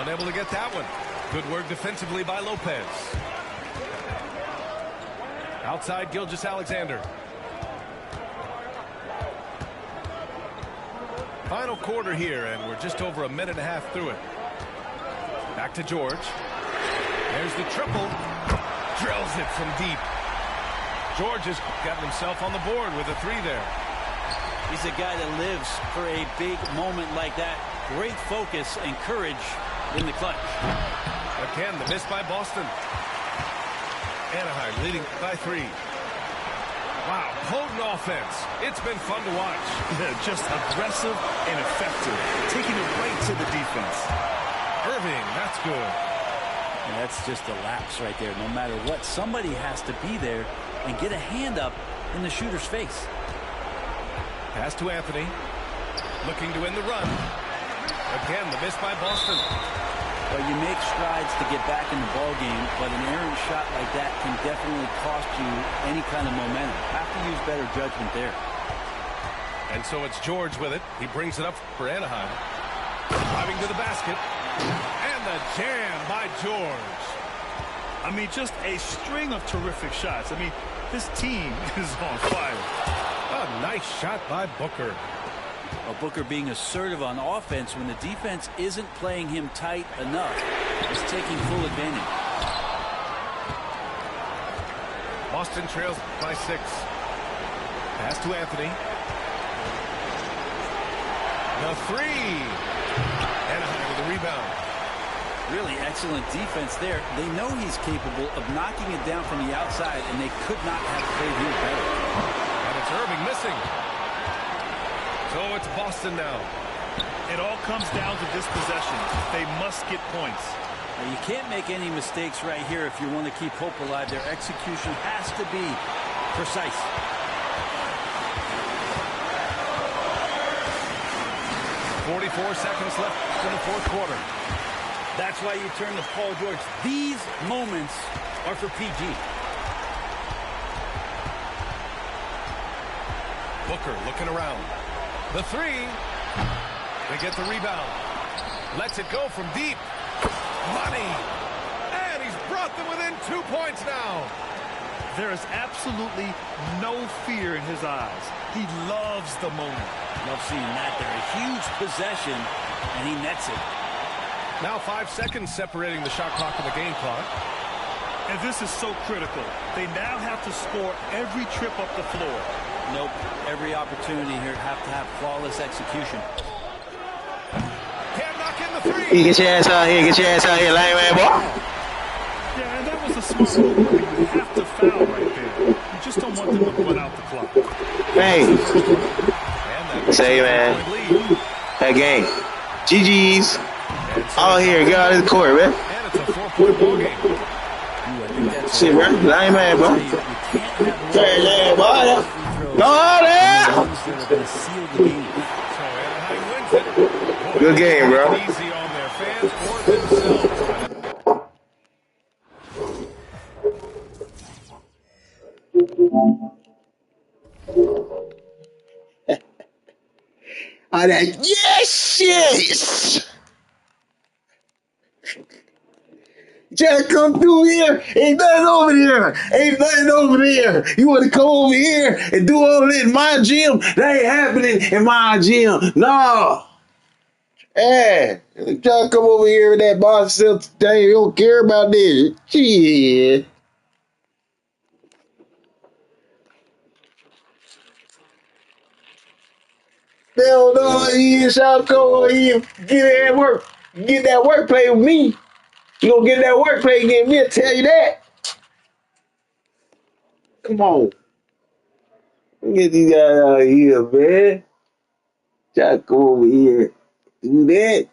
A: Unable to get that one. Good work defensively by Lopez. Outside Gilgeous-Alexander. Final quarter here, and we're just over a minute and a half through it. Back to George. There's the triple. Drills it from deep. George has gotten himself on the board with a 3 there.
G: He's a guy that lives for a big moment like that. Great focus and courage in the clutch.
A: Again, the miss by Boston. Anaheim leading by 3. Wow, potent offense. It's been fun to watch.
B: Yeah, just aggressive and effective. Taking it right to the defense.
A: Irving, that's good.
G: And that's just a lapse right there. No matter what, somebody has to be there and get a hand up in the shooter's face.
A: Pass to Anthony. Looking to win the run. Again, the miss by Boston.
G: Well, you make strides to get back in the ball game, but an errant shot like that can definitely cost you any kind of momentum. Have to use better judgment there.
A: And so it's George with it. He brings it up for Anaheim. Driving to the basket. And the jam by George.
B: I mean, just a string of terrific shots. I mean, this team is on fire.
A: A nice shot by Booker.
G: Well, Booker being assertive on offense when the defense isn't playing him tight enough. He's taking full advantage.
A: Boston trails by 6. Pass to Anthony. The 3. Anaheim with the rebound.
G: Really excellent defense there. They know he's capable of knocking it down from the outside, and they could not have played him better.
A: And it's Irving missing. So it's Boston now.
B: It all comes down to this possession. They must get points.
G: Now, you can't make any mistakes right here if you want to keep hope alive. Their execution has to be precise.
A: 44 seconds left in the fourth quarter.
G: That's why you turn to Paul George. These moments are for PG.
A: Booker looking around. The 3. They get the rebound. Lets it go from deep. Money. And he's brought them within 2 points now.
B: There is absolutely no fear in his eyes. He loves the moment.
G: Love seeing that there. A huge possession, and he nets it.
A: Now 5 seconds separating the shot clock and the game clock.
B: And this is so critical. They now have to score every trip up the floor.
G: Nope. Every opportunity here have to have flawless execution.
A: Can't knock in the 3.
I: Get your ass out here. Get your ass out here, lame man, boy.
B: Yeah, and that was a smart move. You have to foul right there. You just don't want them to run out the clock.
I: Hey. Say, man. That game. GG's. All here. Get out of the court, man.
A: And it's a 4-point ball game.
I: Shit, bro. Lame man, bro. Hey, lame boy. Go there. Good game, bro.
A: Easy on their fans or themselves.
I: All that yes. Just come through here. Ain't nothing over there. Ain't nothing over there. You want to come over here and do all that in my gym? That ain't happening in my gym. No. Hey, try to come over here with that boss self thing. You don't care about this. Shit. They don't know you shall come over here. Get that work. Get that work play with me. You gonna get that work play against me, I tell you that. Come on. Get these guys out of here, man. Try to come over here. Do that.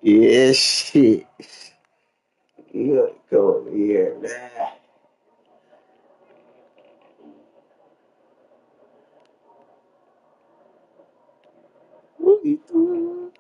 I: Yeah, shit. You gotta come over here, man. What you doing?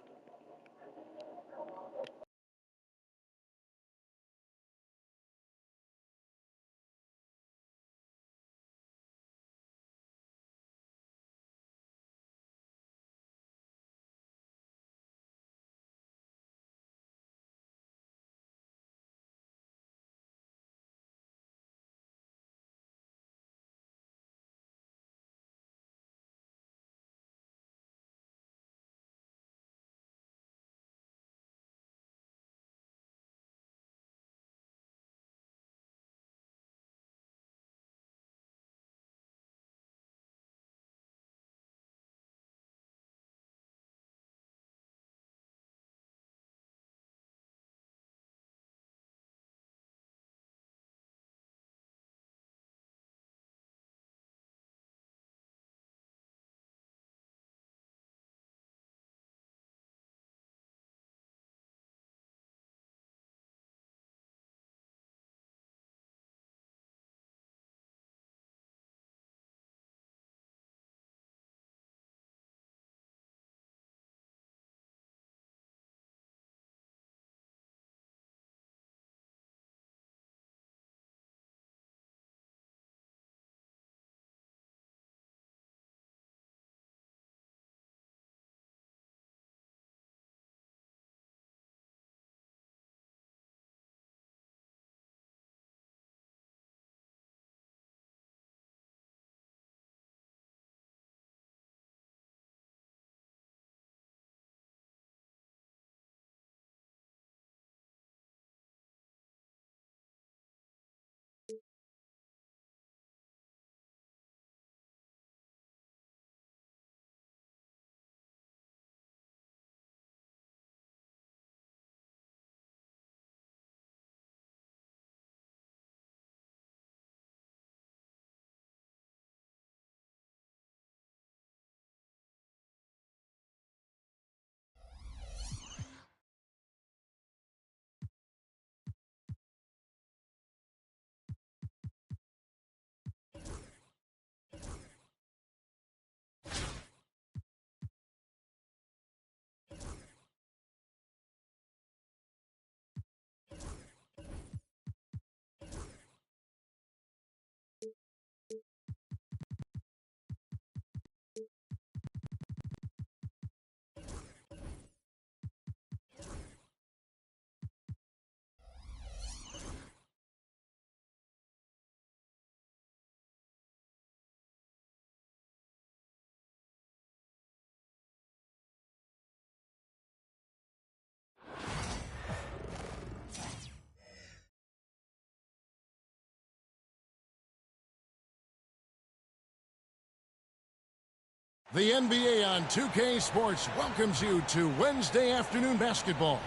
J: The NBA on 2K Sports welcomes you to Wednesday afternoon basketball.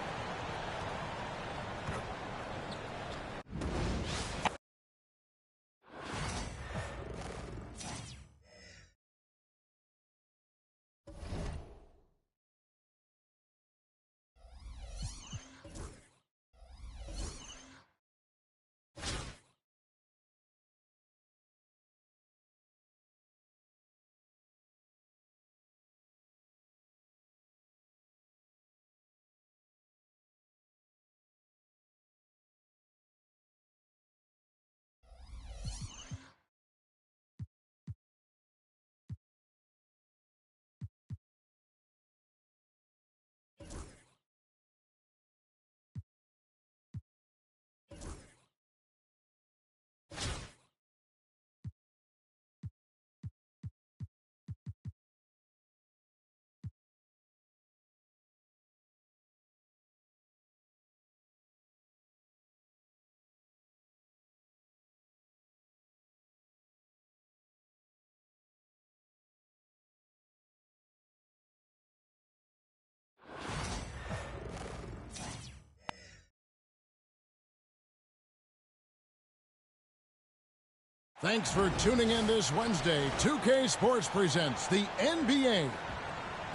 J: Thanks for tuning in this Wednesday. 2K Sports presents the NBA.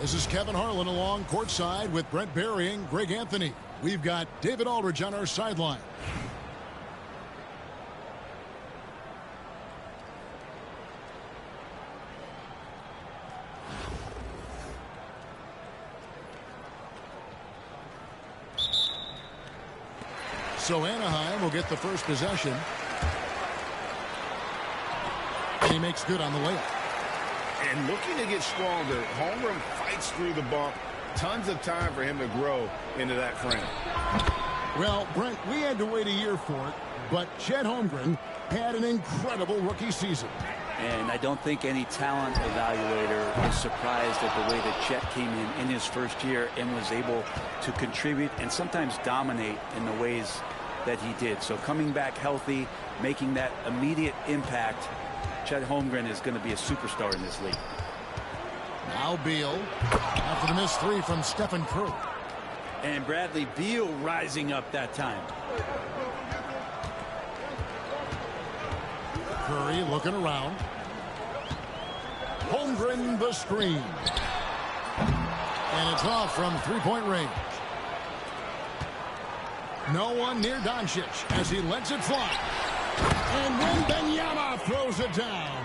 J: This is Kevin Harlan along courtside with Brent Barry and Greg Anthony. We've got David Aldridge on our sideline. So Anaheim will get the first possession. And he makes good on the layup.
K: And looking to get stronger, Holmgren fights through the bump. Tons of time for him to grow into that frame.
J: Well, Brent, we had to wait a year for it, but Chet Holmgren had an incredible rookie season.
G: And I don't think any talent evaluator is surprised at the way that Chet came in his first year and was able to contribute and sometimes dominate in the ways that he did. So coming back healthy, making that immediate impact, Chet Holmgren is going to be a superstar in this league.
J: Now Beal after the missed three from Stephen Curry.
G: And Bradley Beal rising up that time.
J: Curry looking around. Holmgren the screen. And it's off from three-point range. No one near Doncic as he lets it fly. And Wembanyama throws it down.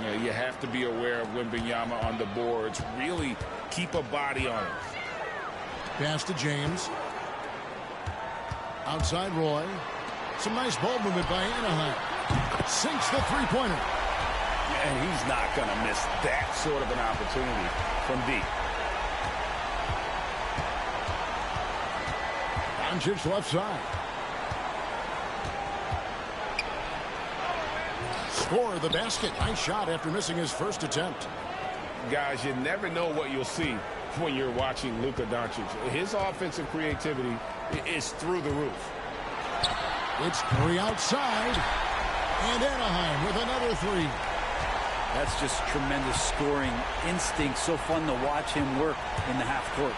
K: Yeah, you have to be aware of Wembanyama on the boards. Really keep a body on it.
J: Pass to James. Outside Roy. Some nice ball movement by Anaheim. Sinks the three-pointer.
K: And he's not going to miss that sort of an opportunity from deep.
J: Doncic left side. Score the basket. Nice shot after missing his first attempt.
K: Guys, you never know what you'll see when you're watching Luka Doncic. His offensive creativity is through the roof.
J: It's Curry outside. And Anaheim with another three.
G: That's just tremendous scoring instinct. So fun to watch him work in the half court.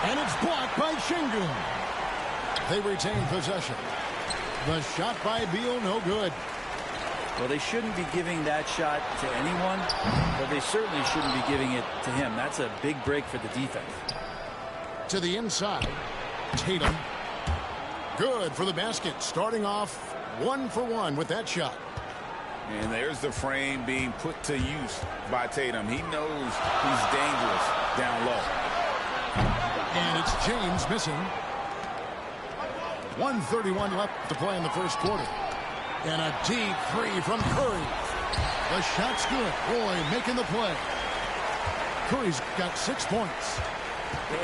J: And it's blocked by Şengün. They retain possession. The shot by Beal, no good.
G: Well, they shouldn't be giving that shot to anyone, but they certainly shouldn't be giving it to him. That's a big break for the defense.
J: To the inside, Tatum. Good for the basket, starting off 1 for 1 with that shot.
K: And there's the frame being put to use by Tatum. He knows he's dangerous down low.
J: And it's James missing. 1:31 left to play in the first quarter. And a deep three from Curry. The shot's good. Roy making the play. Curry's got 6 points.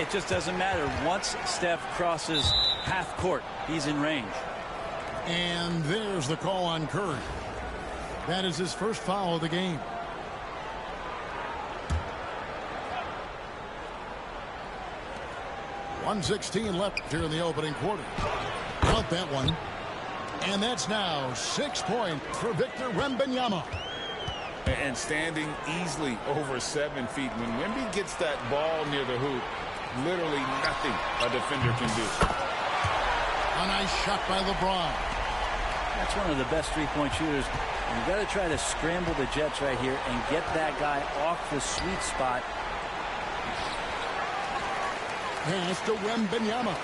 G: It just doesn't matter. Once Steph crosses half court, he's in range.
J: And there's the call on Curry. That is his first foul of the game. .116 left here in the opening quarter. Count that one. And that's now 6 points for Victor Wembanyama.
K: And standing easily over 7 feet. When Wemby gets that ball near the hoop, literally nothing a defender can do.
J: A nice shot by LeBron.
G: That's one of the best three-point shooters. And you got to try to scramble the Jets right here and get that guy off the sweet spot.
J: Pass to Wembanyama.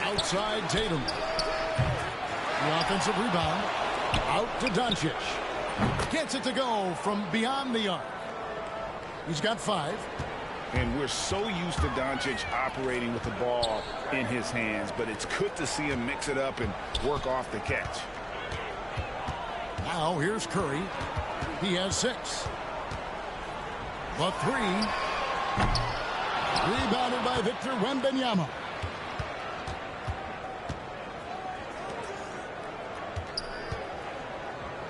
J: Outside Tatum. The offensive rebound. Out to Doncic. Gets it to go from beyond the arc. He's got 5.
K: And we're so used to Doncic operating with the ball in his hands, but it's good to see him mix it up and work off the catch.
J: Now here's Curry. He has 6. The 3. Rebounded by Victor Wembanyama.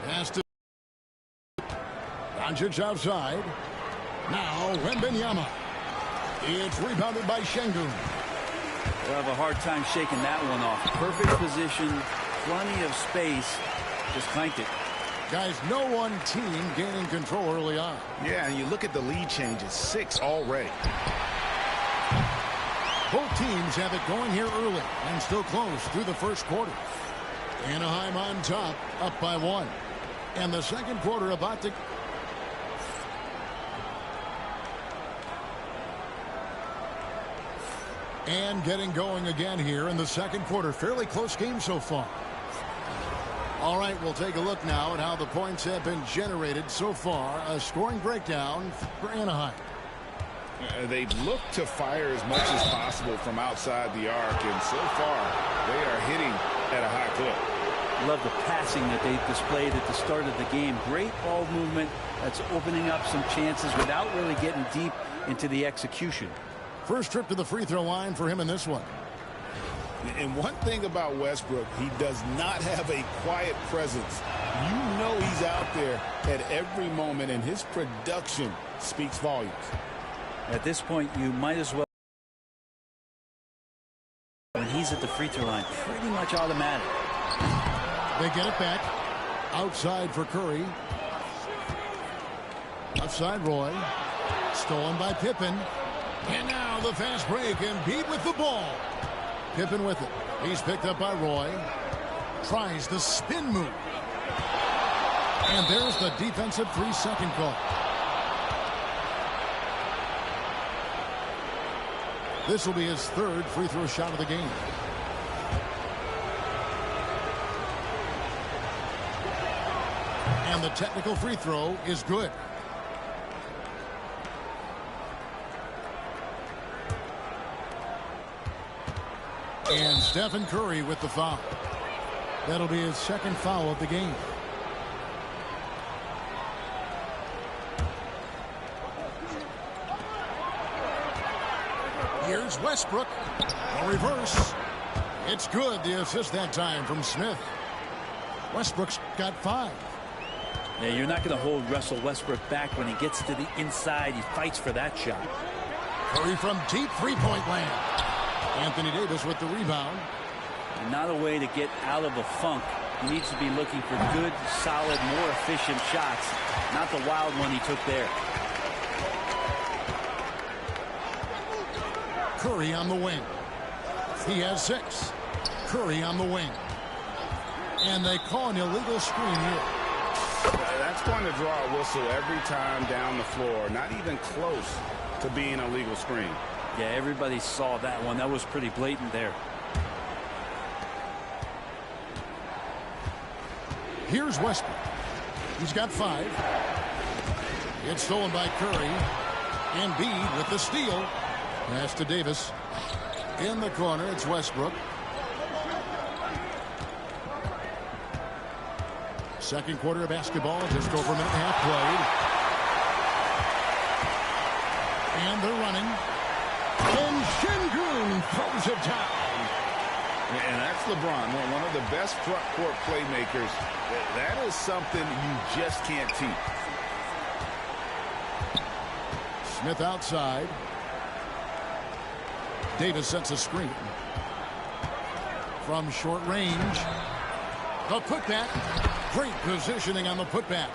J: Pass to Doncic outside. Now Wembanyama. It's rebounded by Şengün.
G: We'll have a hard time shaking that one off. Perfect position, plenty of space. Just clanked it.
J: Guys, no one team gaining control early on.
K: Yeah, and you look at the lead changes, 6 already.
J: Both teams have it going here early and still close through the first quarter. Anaheim on top, up by 1. And the second quarter about to... And getting going again here in the second quarter. Fairly close game so far. All right, we'll take a look now at how the points have been generated so far. A scoring breakdown for Anaheim.
K: They've looked to fire as much as possible from outside the arc, and so far they are hitting at a high clip.
G: Love the passing that they displayed at the start of the game. Great ball movement that's opening up some chances without really getting deep into the execution.
J: First trip to the free throw line for him in this one.
K: And one thing about Westbrook, he does not have a quiet presence. You know he's out there at every moment, and his production speaks volumes.
G: At this point, you might as well, when he's at the free throw line, pretty much automatic.
J: They get it back. Outside for Curry. Outside Roy. Stolen by Pippen. And now the fast break, and Embiid with the ball. Pippen with it. He's picked up by Roy. Tries the spin move. And there's the defensive 3-second call. This will be his 3rd free throw shot of the game. And the technical free throw is good. And Stephen Curry with the foul. That'll be his 2nd foul of the game. Here's Westbrook. A reverse. It's good. The assist that time from Smith. Westbrook's got 5.
G: Yeah, you're not going to hold Russell Westbrook back when he gets to the inside. He fights for that shot.
J: Curry from deep three-point land. Anthony Davis with the rebound.
G: And not a way to get out of a funk. He needs to be looking for good, solid, more efficient shots. Not the wild one he took there.
J: Curry on the wing. He has 6. Curry on the wing. And they call an illegal screen here.
K: That's going to draw a whistle every time down the floor. Not even close to being a legal screen.
G: Yeah, everybody saw that one. That was pretty blatant there.
J: Here's Westbrook. He's got 5. It's stolen by Curry. Embiid with the steal. Pass to Davis. In the corner, it's Westbrook. Second quarter of basketball, just over a minute and a half played. And they're running. And Şengün throws it down.
K: And that's LeBron, one of the best front court playmakers. That is something you just can't teach.
J: Smith outside. Davis sets a screen. From short range. The putback. Great positioning on the putback.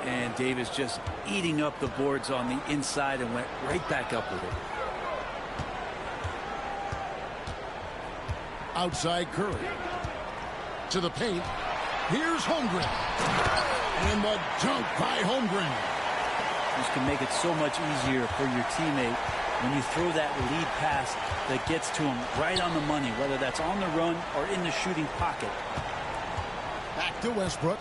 G: And Davis just eating up the boards on the inside and went right back up with it.
J: Outside Curry. To the paint. Here's Holmgren. And the dunk by Holmgren.
G: This can make it so much easier for your teammate when you throw that lead pass that gets to him right on the money, whether that's on the run or in the shooting pocket.
J: Back to Westbrook.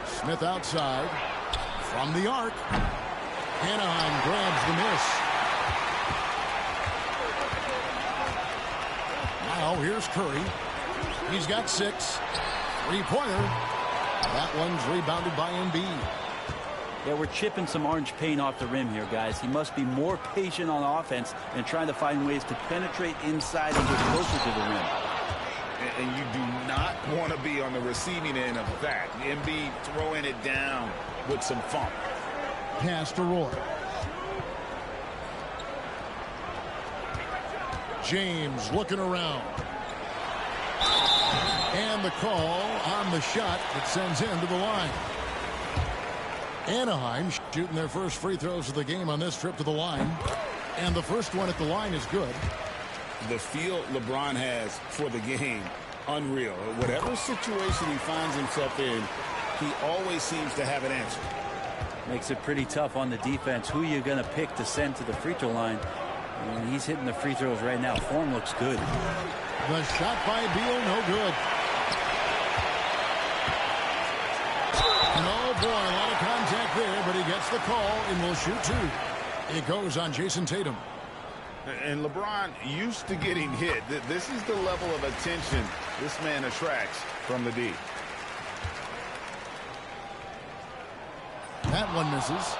J: Smith outside. From the arc. Anaheim grabs the miss. Now here's Curry. He's got 6. Three-pointer. That one's rebounded by Embiid.
G: Yeah, we're chipping some orange paint off the rim here, guys. He must be more patient on offense and trying to find ways to penetrate inside and get closer to the rim.
K: And you do not want to be on the receiving end of that. Embiid throwing it down with some funk.
J: Pass to Roy. James looking around. And the call on the shot that sends him to the line. Anaheim shooting their first free throws of the game on this trip to the line. And the first one at the line is good.
K: The feel LeBron has for the game, unreal. Whatever situation he finds himself in, he always seems to have an answer.
G: Makes it pretty tough on the defense. Who you going to pick to send to the free throw line? And he's hitting the free throws right now. Form looks good.
J: The shot by Beal, no good. Oh boy, a lot of contact there, but he gets the call and will shoot 2. It goes on Jason Tatum.
K: And LeBron used to getting hit. This is the level of attention this man attracts from the D.
J: That one misses.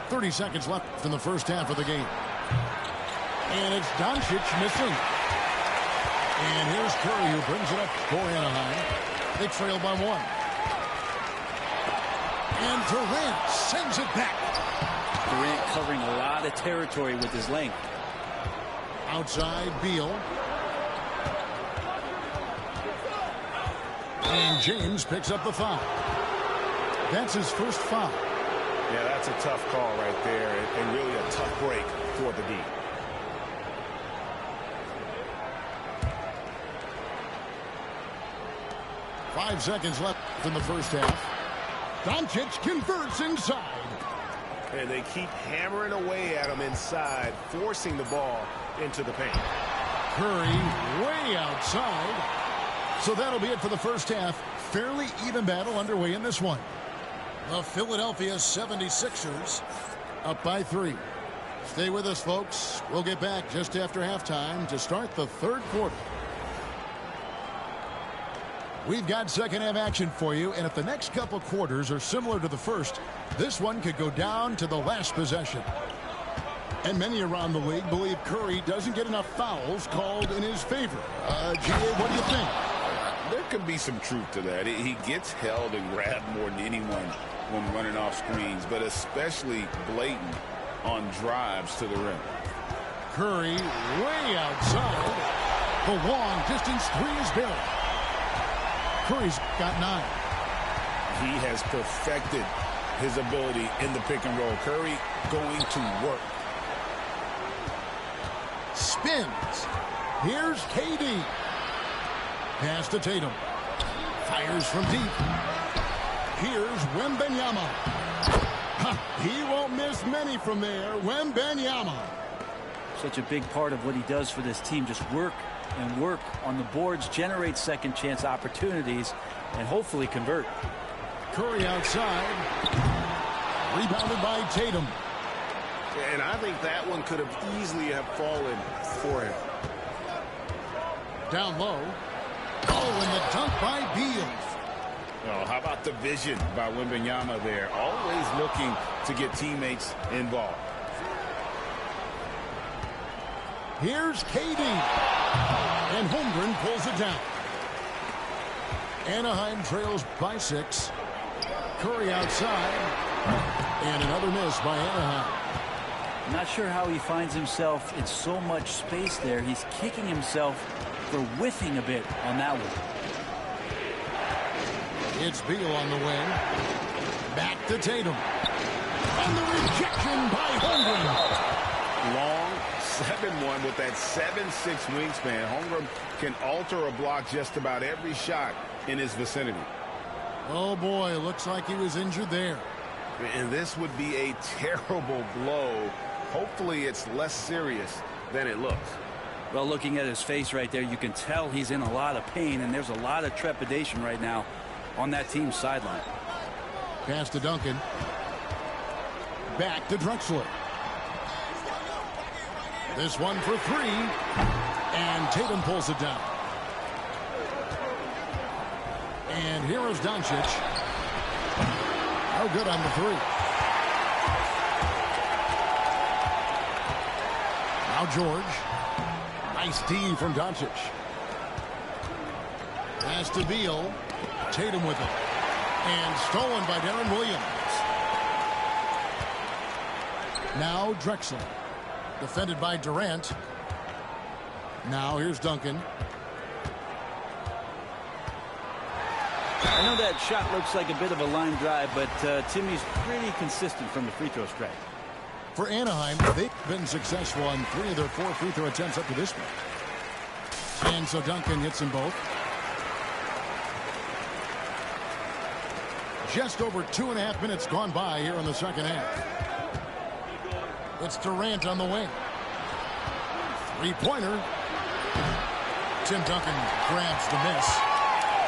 J: 30 seconds left in the first half of the game. And it's Doncic missing. And here's Curry who brings it up for Anaheim. They trail by 1. And Durant sends it back.
G: Durant covering a lot of territory with his length.
J: Outside Beal. And James picks up the foul. That's his first foul.
K: Yeah, that's a tough call right there, and really a tough break for the D.
J: Five seconds left in the first half. Doncic converts inside.
A: And they keep hammering away at him inside, forcing the ball into the paint.
J: Curry way outside. So that'll be it for the first half. Fairly even battle underway in this one. The Philadelphia 76ers up by 3. Stay with us, folks. We'll get back just after halftime to start the third quarter. We've got second half action for you, and if the next couple quarters are similar to the first, this one could go down to the last possession. And many around the league believe Curry doesn't get enough fouls called in his favor. GA, what do you think?
K: There could be some truth to that. He gets held and grabbed more than anyone when running off screens, but especially blatant on drives to the rim.
J: Curry way outside. The long distance 3 is good. Curry's got 9.
K: He has perfected his ability in the pick and roll. Curry going to work.
J: Spins. Here's KD. Pass to Tatum. Fires from deep. Here's Wembanyama. He won't miss many from there. Wembanyama.
G: Such a big part of what he does for this team. Just work and work on the boards, generate second chance opportunities, and hopefully convert.
J: Curry outside. Rebounded by Tatum.
A: And I think that one could have easily have fallen for him.
J: Down low. Oh, and the dunk by Beal.
K: Oh, how about the vision by Wembanyama there? Always looking to get teammates involved.
J: Here's KD. And Holmgren pulls it down. Anaheim trails by 6. Curry outside. And another miss by Anaheim.
G: Not sure how he finds himself in so much space there. He's kicking himself for whiffing a bit on that one.
J: It's Beal on the wing. Back to Tatum. And the rejection by Holmgren.
K: Long 7-1 with that 7'6" wingspan. Holmgren can alter a block just about every shot in his vicinity.
J: Oh boy, looks like he was injured there.
K: And this would be a terrible blow. Hopefully it's less serious than it looks.
G: Well, looking at his face right there, you can tell he's in a lot of pain, and there's a lot of trepidation right now on that team's sideline.
J: Pass to Duncan. Back to Drexler. This one for three. And Tatum pulls it down. And here is Doncic. No good on the three. Now George. Nice D from Doncic. Pass to Beal. Tatum with it. And stolen by Darren Williams. Now Drexler. Defended by Durant. Now here's Duncan.
G: I know that shot looks like a bit of a line drive, but Timmy's pretty consistent from the free throw strike.
J: For Anaheim, they've been successful on 3 of their 4 free throw attempts up to this point. And so Duncan hits them both. Just over 2.5 minutes gone by here in the second half. It's Durant on the wing. Three-pointer. Tim Duncan grabs the miss.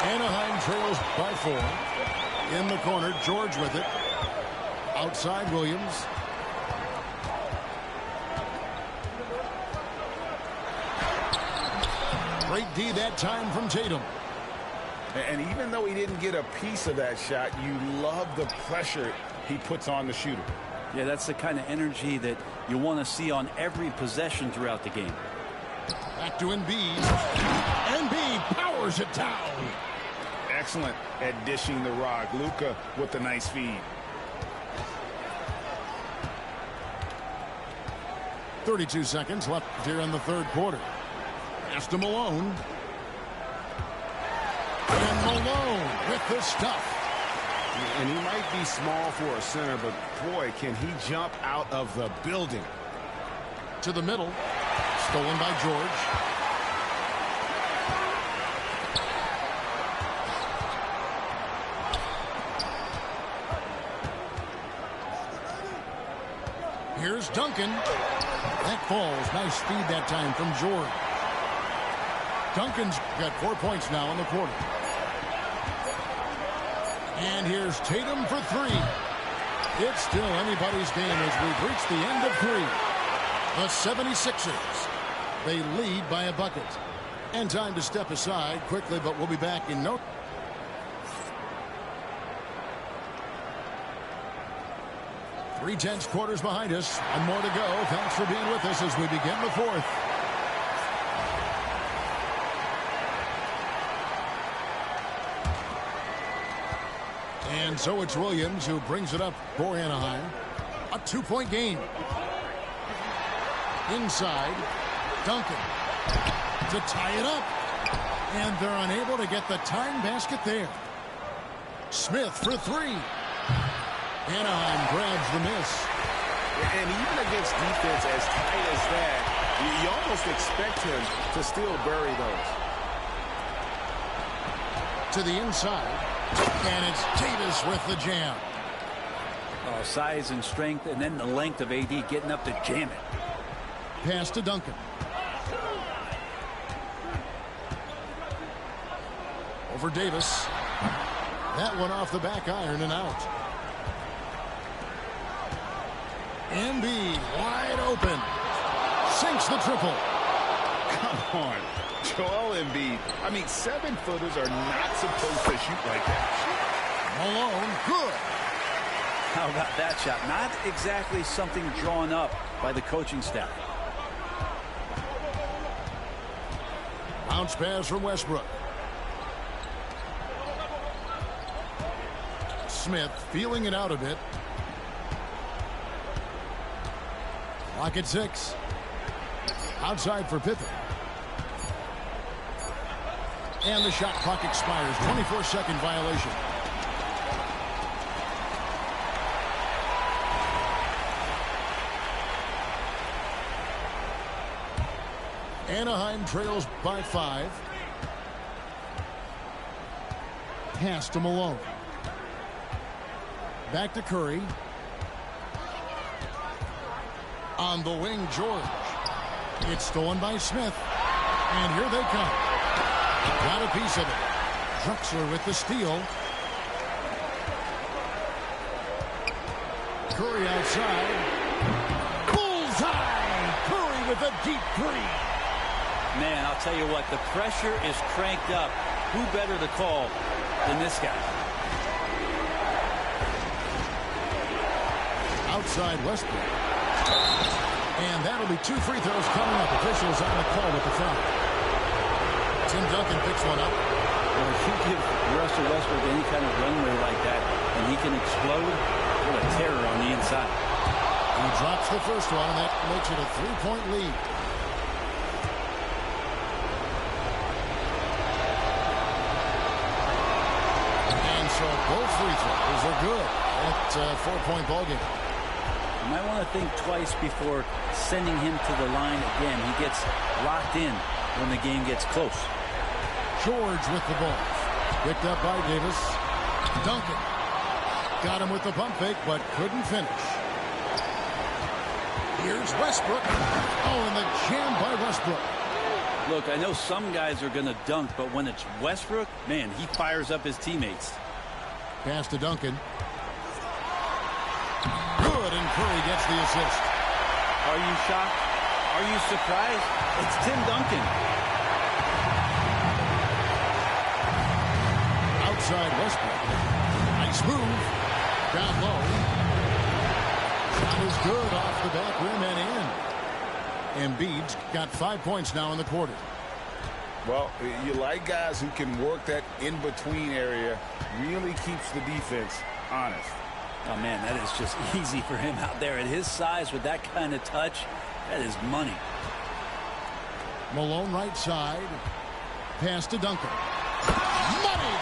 J: Anaheim trails by 4. In the corner, George with it. Outside Williams. Great D that time from Tatum.
K: And even though he didn't get a piece of that shot, you love the pressure he puts on the shooter.
G: Yeah, that's the kind of energy that you want to see on every possession throughout the game.
J: Back to Embiid. Embiid powers it down.
K: Excellent at dishing the rock. Luka with the nice feed.
J: 32 seconds left here in the third quarter. Pass to Malone. And Malone with the stuff.
K: And he might be small for a center, but boy, can he jump out of the building.
J: To the middle. Stolen by George. Here's Duncan. That falls. Nice speed that time from George. Duncan's got 4 points now in the quarter. And here's Tatum for 3. It's still anybody's game as we've reached the end of 3. The 76ers. They lead by a bucket. And time to step aside quickly, but we'll be back in no. 3/10 quarters behind us. And more to go. Thanks for being with us as we begin the fourth. And so it's Williams who brings it up for Anaheim. A 2-point game. Inside. Duncan. To tie it up. And they're unable to get the tying basket there. Smith for 3. Anaheim grabs the miss.
K: And even against defense as tight as that, you almost expect him to still bury those.
J: To the inside. And it's Davis with the jam.
G: Oh, size and strength, and then the length of AD getting up to jam it.
J: Pass to Duncan. Over Davis. That one off the back iron and out. Embiid wide open. Sinks the triple.
K: Come on. Joel Embiid. I mean, 7-footers are not supposed to shoot like that.
J: Malone, good.
G: How about that shot? Not exactly something drawn up by the coaching staff.
J: Bounce pass from Westbrook. Smith feeling it out a bit. Clock at 6. Outside for Pippen. And the shot clock expires. 24-second violation. Anaheim trails by 5. Pass to Malone. Back to Curry. On the wing, George. It's stolen by Smith. And here they come. Got a piece of it. Drexler with the steal. Curry outside. Bullseye! Curry with a deep three.
G: Man, I'll tell you what, the pressure is cranked up. Who better to call than this guy?
J: Outside Westbrook. And that'll be 2 free throws coming up. Officials on the call with the foul. Tim Duncan picks one up.
G: Well, if you give Russell Westbrook any kind of runway like that, and he can explode, what a terror on the inside.
J: He drops the first one, and that makes it a 3-point lead. And so both free throws are good. That's a 4-point ballgame.
G: You might want to think twice before sending him to the line again. He gets locked in when the game gets close.
J: George with the ball. Picked up by Davis. Duncan. Got him with the pump fake, but couldn't finish. Here's Westbrook. Oh, and the jam by Westbrook.
G: Look, I know some guys are going to dunk, but when it's Westbrook, man, he fires up his teammates.
J: Pass to Duncan. Good, and Curry gets the assist.
G: Are you shocked? Are you surprised? It's Tim Duncan.
J: Outside Westbrook. Nice move. Down low. Shot is good off the back rim and in. Embiid's got 5 points now in the quarter.
K: Well, you like guys who can work that in-between area. Really keeps the defense honest.
G: Oh, man, that is just easy for him out there. At his size, with that kind of touch, that is money.
J: Malone right side. Pass to Duncan. Money!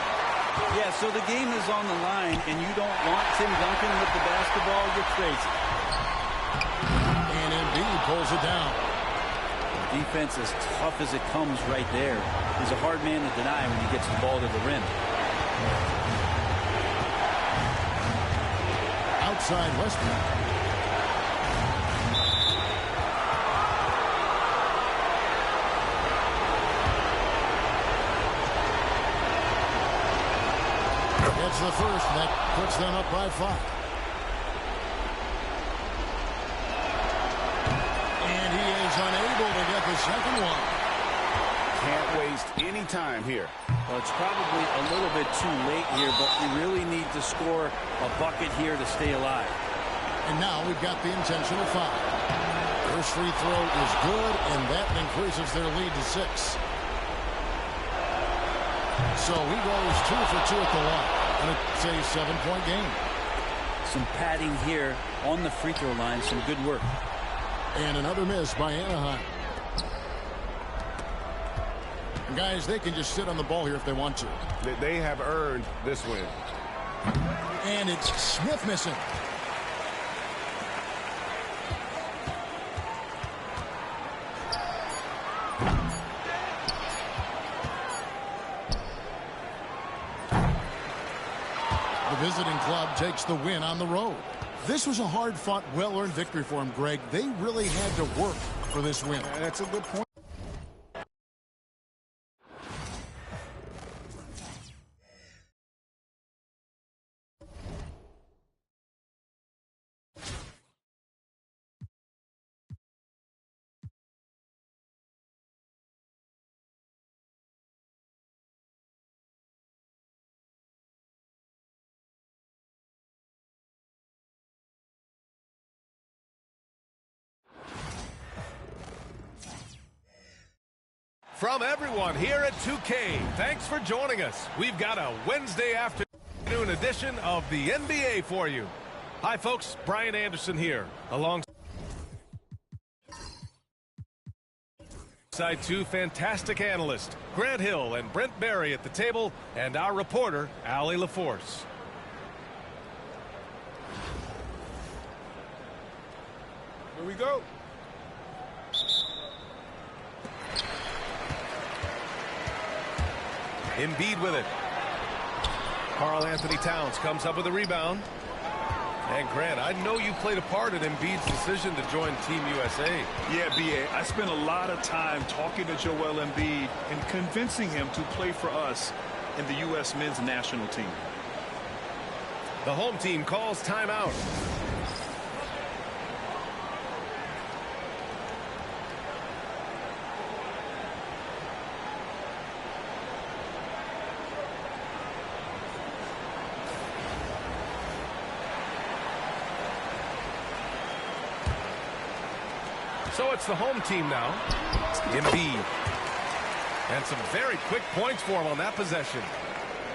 G: Yeah, so the game is on the line, and you don't want Tim Duncan with the basketball. You're crazy.
J: And Embiid pulls it down.
G: The defense, as tough as it comes right there, is a hard man to deny when he gets the ball to the rim.
J: Outside Westbrook. Gets the first, and that puts them up by 5. And he is unable to get the second one.
K: Can't waste any time here.
G: Well, it's probably a little bit too late here, but you really need to score a bucket here to stay alive.
J: And now we've got the intentional foul. First free throw is good, and that increases their lead to 6. So he goes 2 for 2 at the line. And it's a 7-point game.
G: Some padding here on the free throw line. Some good work.
J: And another miss by Anaheim. And guys, they can just sit on the ball here if they want to.
A: They have earned this win.
J: And it's Smith missing. The visiting club takes the win on the road. This was a hard-fought, well-earned victory for him, Greg. They really had to work for this win.
K: That's a good point.
A: From everyone here at 2K, thanks for joining us. We've got a Wednesday afternoon edition of the NBA for you. Hi, folks. Brian Anderson here, alongside two fantastic analysts, Grant Hill and Brent Barry at the table, and our reporter, Allie LaForce.
D: Here we go.
A: Embiid with it. Karl Anthony Towns comes up with a rebound. And Grant, I know you played a part in Embiid's decision to join Team USA.
B: Yeah, B.A., I spent a lot of time talking to Joel Embiid and convincing him to play for us in the U.S. men's national team.
A: The home team calls timeout. So it's the home team now. Embiid. And some very quick points for him on that possession.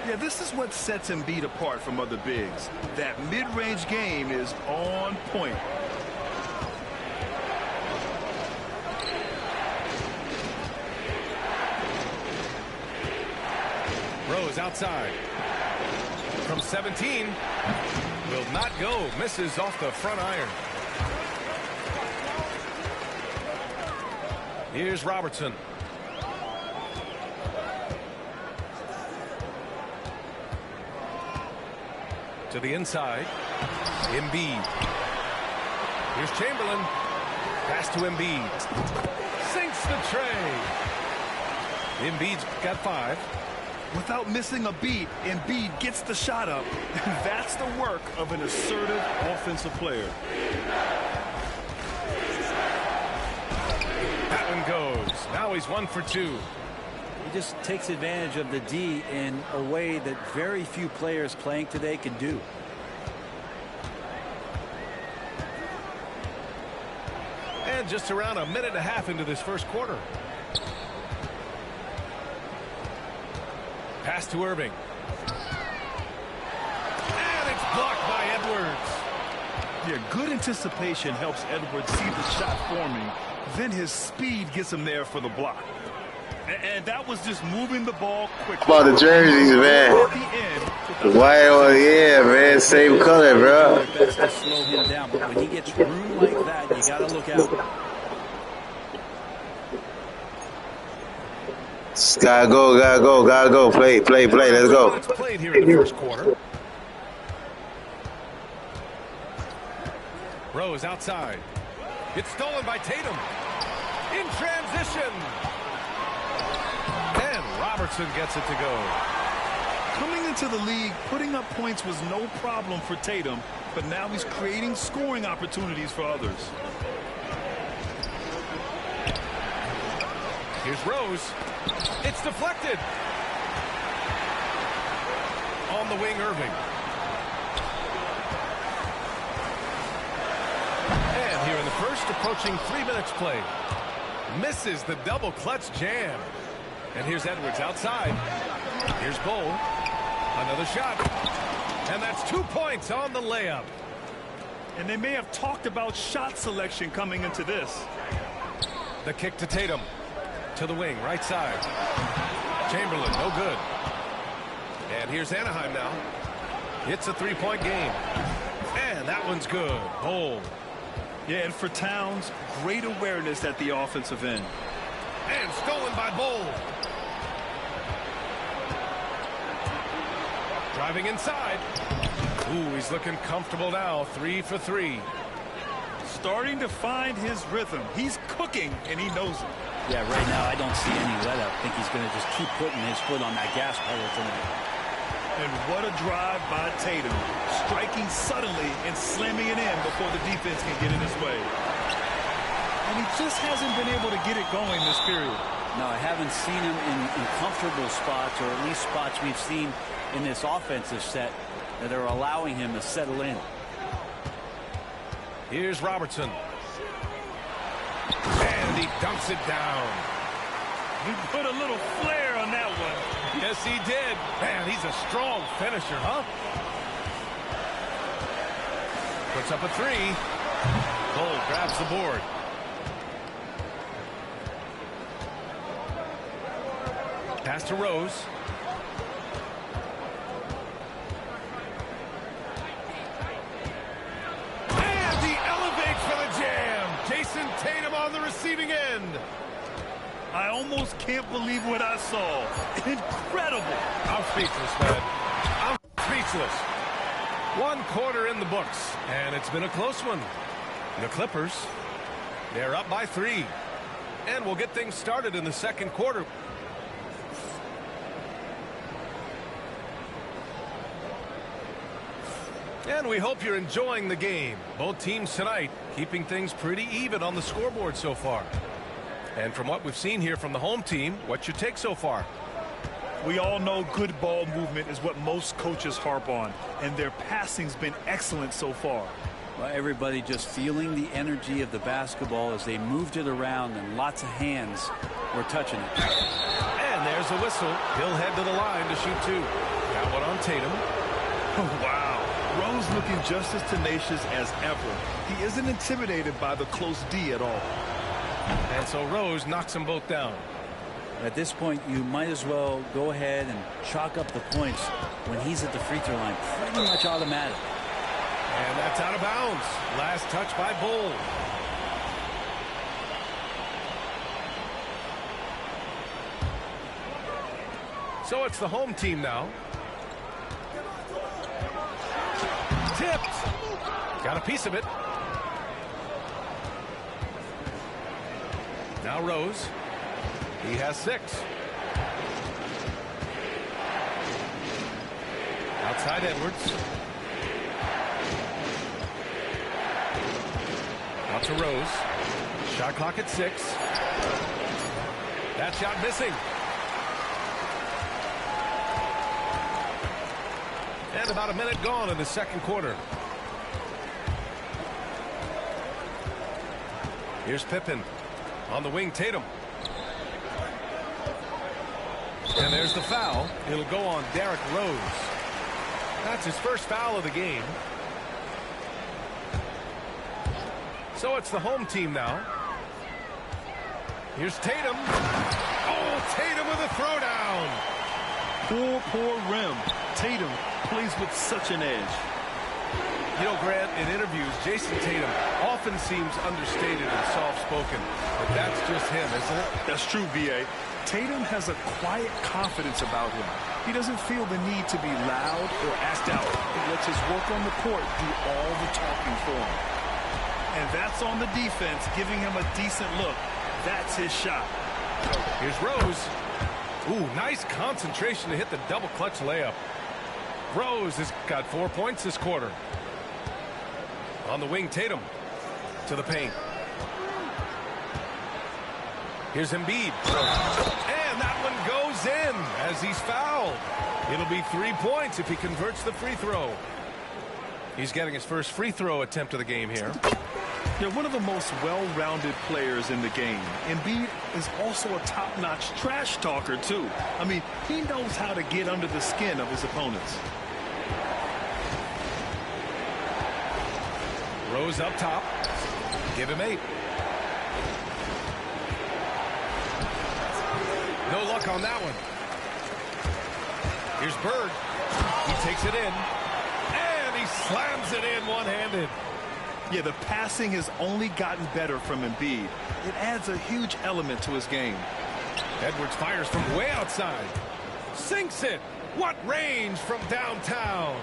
B: Yeah, this is what sets Embiid apart from other bigs. That mid-range game is on point.
A: Rose outside. From 17. Will not go. Misses off the front iron. Here's Robertson. To the inside. Embiid. Here's Chamberlain. Pass to Embiid. Sinks the tray. Embiid's got 5.
B: Without missing a beat, Embiid gets the shot up. That's the work of an assertive offensive player.
A: That one goes. Now he's 1 for 2.
G: He just takes advantage of the D in a way that very few players playing today can do.
A: And just around a minute and a half into this first quarter. Pass to Irving. And it's blocked by Edwards.
B: Yeah, good anticipation helps Edwards see the shot forming. Then his speed gets him there for the block. And that was just moving the ball quickly.
I: About the jerseys, man. White on, yeah, man. Same color, bro.
G: Best to slow him down, but when he gets room like that, you got to look out.
I: Gotta go. Play. Let's go.
A: It's played here in the first quarter. Rose outside. It's stolen by Tatum. In transition. And Robertson gets it to go.
B: Coming into the league, putting up points was no problem for Tatum, but now he's creating scoring opportunities for others.
A: Here's Rose. It's deflected. On the wing, Irving. And here in the first, approaching 3 minutes played. Misses the double clutch jam. And here's Edwards outside. Here's Bull. Another shot. And that's 2 points on the layup.
B: And they may have talked about shot selection coming into this.
A: The kick to Tatum. To the wing, right side. Chamberlain, no good. And here's Anaheim now. It's a 3-point game. And that one's good. Bull.
B: Yeah, and for Towns, great awareness at the offensive end.
A: And stolen by Bull. Driving inside. Ooh, he's looking comfortable now. 3 for 3.
B: Starting to find his rhythm. He's cooking, and he knows it.
G: Yeah, right now I don't see any let-up. I think he's going to just keep putting his foot on that gas pedal tonight.
B: And what a drive by Tatum. Striking suddenly and slamming it in before the defense can get in his way. And he just hasn't been able to get it going this period.
G: No, I haven't seen him in comfortable spots, or at least spots we've seen in this offensive set that are allowing him to settle in.
A: Here's Robertson. And he dumps it down.
B: He put a little flair on that one.
A: Yes, he did. Man, he's a strong finisher, huh? Puts up a 3. Cole grabs the board. Pass to Rose. And he elevates for the jam. Jason Tatum on the receiving end.
B: I almost can't believe what I saw. Incredible.
A: I'm speechless, man. I'm speechless. One quarter in the books, and it's been a close one. The Clippers, they're up by 3. And we'll get things started in the second quarter. And we hope you're enjoying the game. Both teams tonight keeping things pretty even on the scoreboard so far. And from what we've seen here from the home team, what's your take so far?
B: We all know good ball movement is what most coaches harp on, and their passing's been excellent so far.
G: Well, everybody just feeling the energy of the basketball as they moved it around, and lots of hands were touching it.
A: And there's a whistle. He'll head to the line to shoot 2. Got one on Tatum.
B: Wow. Rose looking just as tenacious as ever. He isn't intimidated by the close D at all.
A: And so Rose knocks them both down.
G: At this point, you might as well go ahead and chalk up the points when he's at the free throw line. Pretty much automatic.
A: And that's out of bounds. Last touch by Bull. So it's the home team now. Tipped. Got a piece of it. Now Rose. He has 6. Outside Edwards. Out to Rose. Shot clock at 6. That shot missing. And about a minute gone in the second quarter. Here's Pippen. On the wing, Tatum. And there's the foul. It'll go on Derrick Rose. That's his first foul of the game. So it's the home team now. Here's Tatum. Oh, Tatum with a throwdown.
B: Poor rim. Tatum plays with such an edge.
A: You know, Grant, in interviews, Jason Tatum often seems understated and soft-spoken. But that's just him, isn't it?
B: That's true, V.A. Tatum has a quiet confidence about him. He doesn't feel the need to be loud or act out. He lets his work on the court do all the talking for him. And that's on the defense, giving him a decent look. That's his shot.
A: Here's Rose. Ooh, nice concentration to hit the double clutch layup. Rose has got 4 points this quarter. On the wing, Tatum to the paint. Here's Embiid. And that one goes in as he's fouled. It'll be 3 points if he converts the free throw. He's getting his first free throw attempt of the game here.
B: They're one of the most well-rounded players in the game. Embiid is also a top-notch trash talker, too. I mean, he knows how to get under the skin of his opponents.
A: Rose up top. Give him 8. No luck on that one. Here's Bird. He takes it in. And he slams it in one-handed.
B: Yeah, the passing has only gotten better from Embiid. It adds a huge element to his game.
A: Edwards fires from way outside. Sinks it. What range from downtown.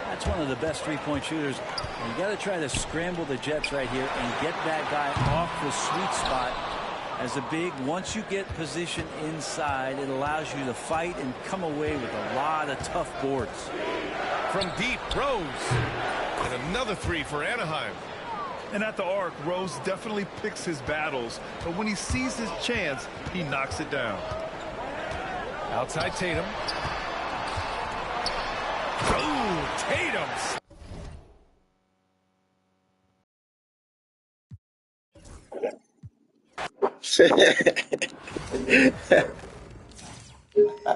G: That's one of the best three-point shooters. You got to try to scramble the Jets right here and get that guy off the sweet spot. As a big, once you get position inside, it allows you to fight and come away with a lot of tough boards.
A: From deep, Rose. And another 3 for Anaheim.
B: And at the arc, Rose definitely picks his battles, but when he sees his chance, he knocks it down.
A: Outside Tatum. Ooh, Tatum.